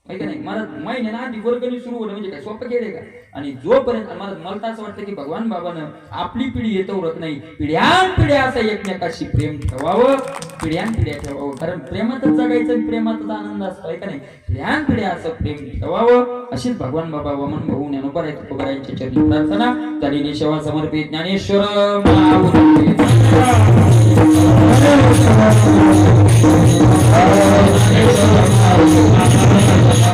[SPEAKER 1] नाही का नाही? मला महिन्यानं आधी वर्गणी सुरू होणं म्हणजे काय सोपं केले का? आणि जोपर्यंत मला असं वाटतं की भगवान बाबानं आपली पिढी येत उरत नाही, पिढ्या असं एकमेकाशी प्रेम ठेवावं, पिढ्या ठेवावं. कारण प्रेमातच जगायचं, प्रेमातच आनंद असतो आहे का नाही? पिढ्या असं प्रेम ठेवावं. अशीच भगवान बाबा वामन भाऊ ज्ञानोबा तुकोबारायांच्या चरणी प्रार्थना. चालीने सेवा समर्पित ज्ञानेश्वर महाराज.